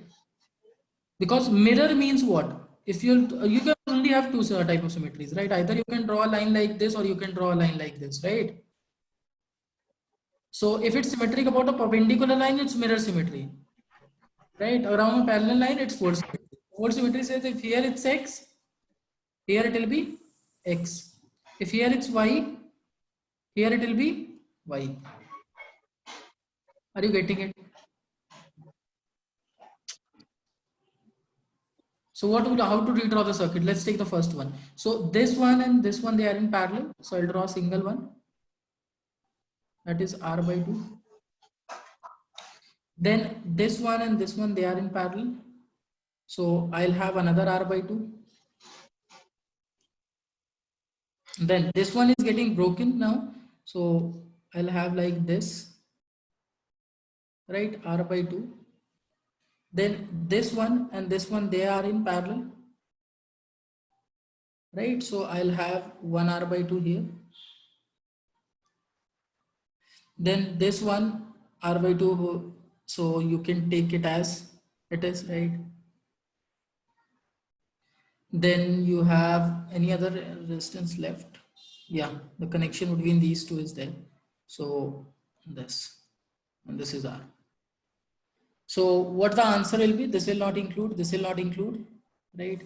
Because mirror means what? If you can only have two type of symmetries, right? Either you can draw a line like this or you can draw a line like this, right? So if it's symmetric about a perpendicular line, it's mirror symmetry, right? Around a parallel line, it's fold symmetry. Fold symmetry says if here it's x, here it will be x. If here it's y, here it will be y. Are you getting it? So how to redraw the circuit? Let's take the first one. So this one and this one, they are in parallel. So I'll draw a single one. That is R by 2. Then this one and this one, they are in parallel. So I'll have another R by 2. Then this one is getting broken now. So I'll have like this, right? R by 2. Then this one and this one, they are in parallel, right? So I'll have 1 R by 2 here. Then this one R by 2, so you can take it as it is, right? Then you have any other resistance left? Yeah, the connection between these two is there. So this and this is R. So what the answer will be? This will not include, this will not include, right?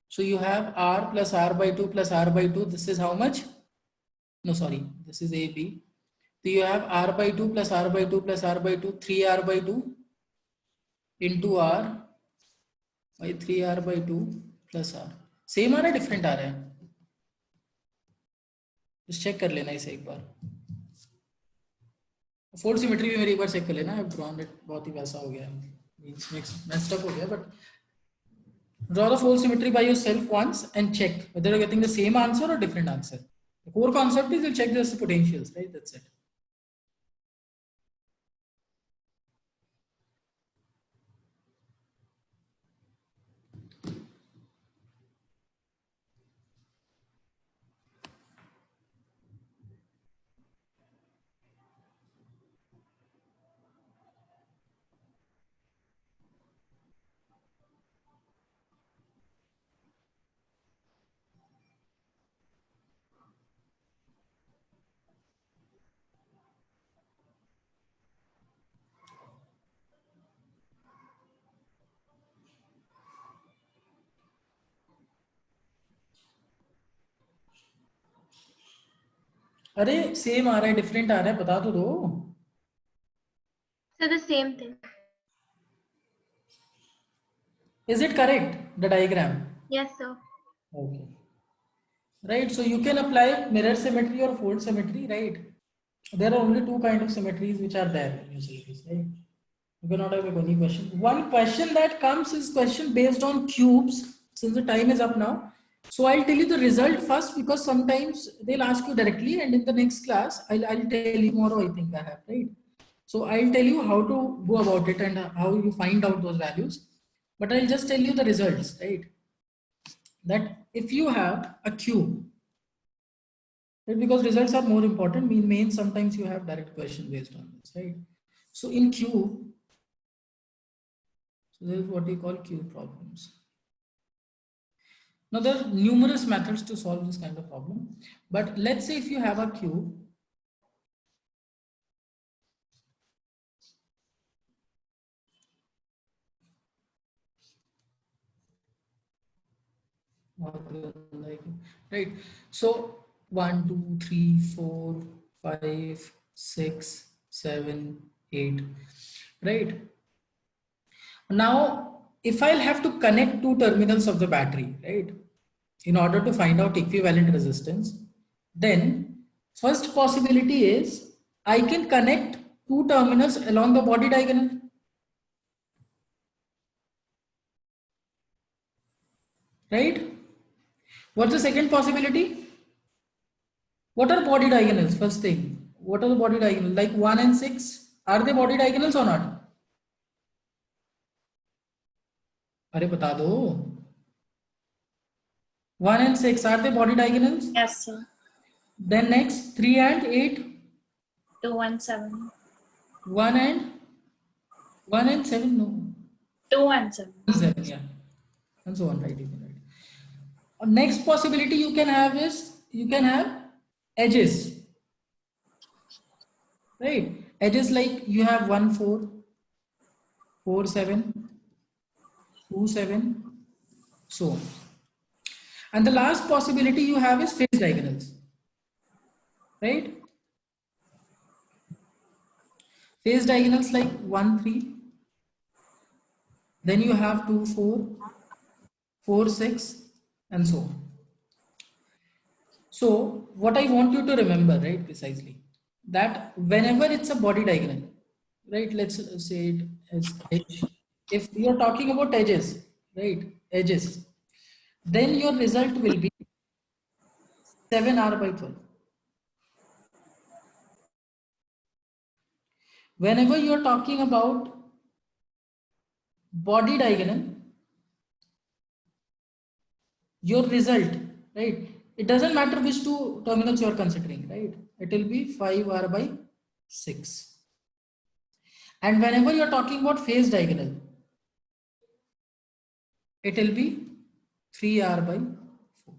So you have r plus r by 2 plus r by 2. This is how much? No, sorry, this is AB. So you have r by 2 plus r by 2 plus r by 2, 3r by 2 into r by 3r by 2 plus r. Same आ रहा है, different आ रहा है? Just check कर लेना इसे एक बार. Fold symmetry भी मेरी एक बार check कर लेना. I've drawn it, बहुत ही वैसा हो गया. Means messed up हो गया, but draw the fold symmetry by yourself once and check whether you're getting the same answer or different answer. The core concept is you check just the potentials, right? That's it. अरे same आ रहा है different आ रहा है बता तो दो. So the same thing. Is it correct, the diagram? Yes, sir. Okay. Right, so you can apply mirror symmetry or fold symmetry, right? There are only two kinds of symmetries which are there in your syllabus, right? You cannot have any question. One question that comes is question based on cubes. Since the time is up now, so I'll tell you the result first because sometimes they'll ask you directly, and in the next class I'll tell you tomorrow. I think I have, right? So I'll tell you how to go about it and how you find out those values. But I'll just tell you the results, right? That if you have a cube, right, because results are more important, means sometimes you have direct question based on this, right? So in cube, so this is what we call cube problems. Now there are numerous methods to solve this kind of problem, but let's say if you have a cube, right? So 1, 2, 3, 4, 5, 6, 7, 8, right? Now, if I'll have to connect two terminals of the battery, right, in order to find out equivalent resistance, then first possibility is I can connect two terminals along the body diagonal. Right? What's the second possibility? What are body diagonals? First thing, what are the body diagonals? Like 1 and 6, are they body diagonals or not? अरे बता दो. 1 and 6, are they body diagonals? Yes, sir. Then next 3 and 8. 2 and 7. 1 and 7, no. 2 and 7. 7, yeah. And so on, right? You can write. Next possibility you can have is you can have edges. Right? Edges like you have 1, 4, 4, 7, 2, 7, so on. And the last possibility you have is phase diagonals. Right? Phase diagonals like 1, 3. Then you have 2, 4, 4, 6, and so on. So what I want you to remember, right, precisely, that whenever it's a body diagonal, right, let's say it as edge. If you're talking about edges, right, edges, then your result will be 7r by 12. Whenever you're talking about body diagonal, your result, right, it doesn't matter which two terminals you are considering, right, it will be 5r by 6. And whenever you are talking about phase diagonal, it will be 3r by 4.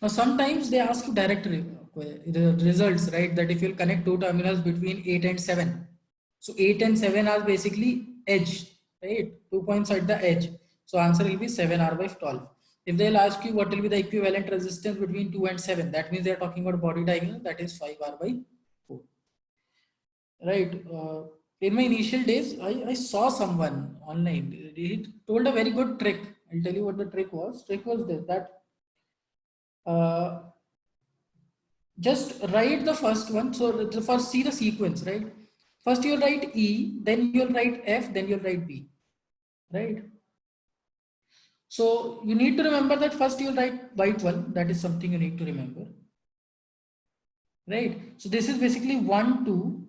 Now sometimes they ask you direct results, right, that if you connect two terminals between 8 and 7, so 8 and 7 are basically edge, right, 2 points at the edge, so answer will be 7r by 12. If they'll ask you what will be the equivalent resistance between 2 and 7, that means they're talking about body diagonal, that is 5R/4. Right. In my initial days, I saw someone online. He told a very good trick. I'll tell you what the trick was. Trick was this, that just write the first one. So first see the sequence, right? First you'll write E, then you'll write F, then you'll write B, right? So you need to remember that first you'll write white one. That is something you need to remember, right? So this is basically 1, 2,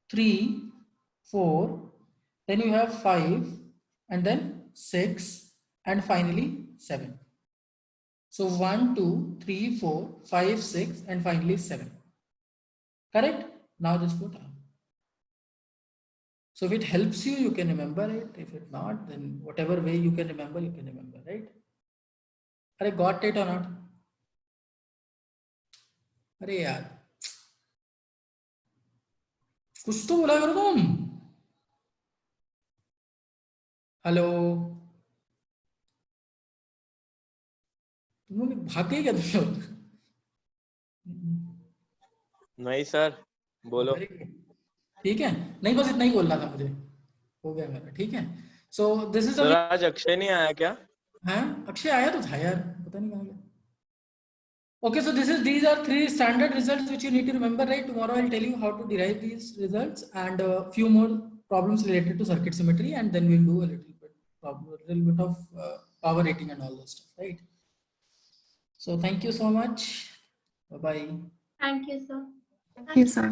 3, 4, then you have 5, and then 6, and finally 7. So 1, 2, 3, 4, 5, 6, and finally 7. Correct? Now just put on. So if it helps you, you can remember it. If it not, then whatever way you can remember, right? Are got it or not? अरे यार कुछ तो बोला करो तुम. Hello, तुम लोग भाग गए क्या तुम लोग? नहीं सर, बोलो. ठीक है, नहीं बस इतना ही बोलना था मुझे, हो गया मेरा. ठीक है. सो दिस इज सर आज अक्षय नहीं आया क्या? हाँ, अक्षय आया तो था यार, पता नहीं कहाँ गया. Okay, so these are 3 standard results which you need to remember, right? Tomorrow I'll tell you how to derive these results and a few more problems related to circuit symmetry, and then we'll do a little bit of power rating and all those stuff, right? So thank you so much. Bye bye. Thank you, sir. Thank you, sir.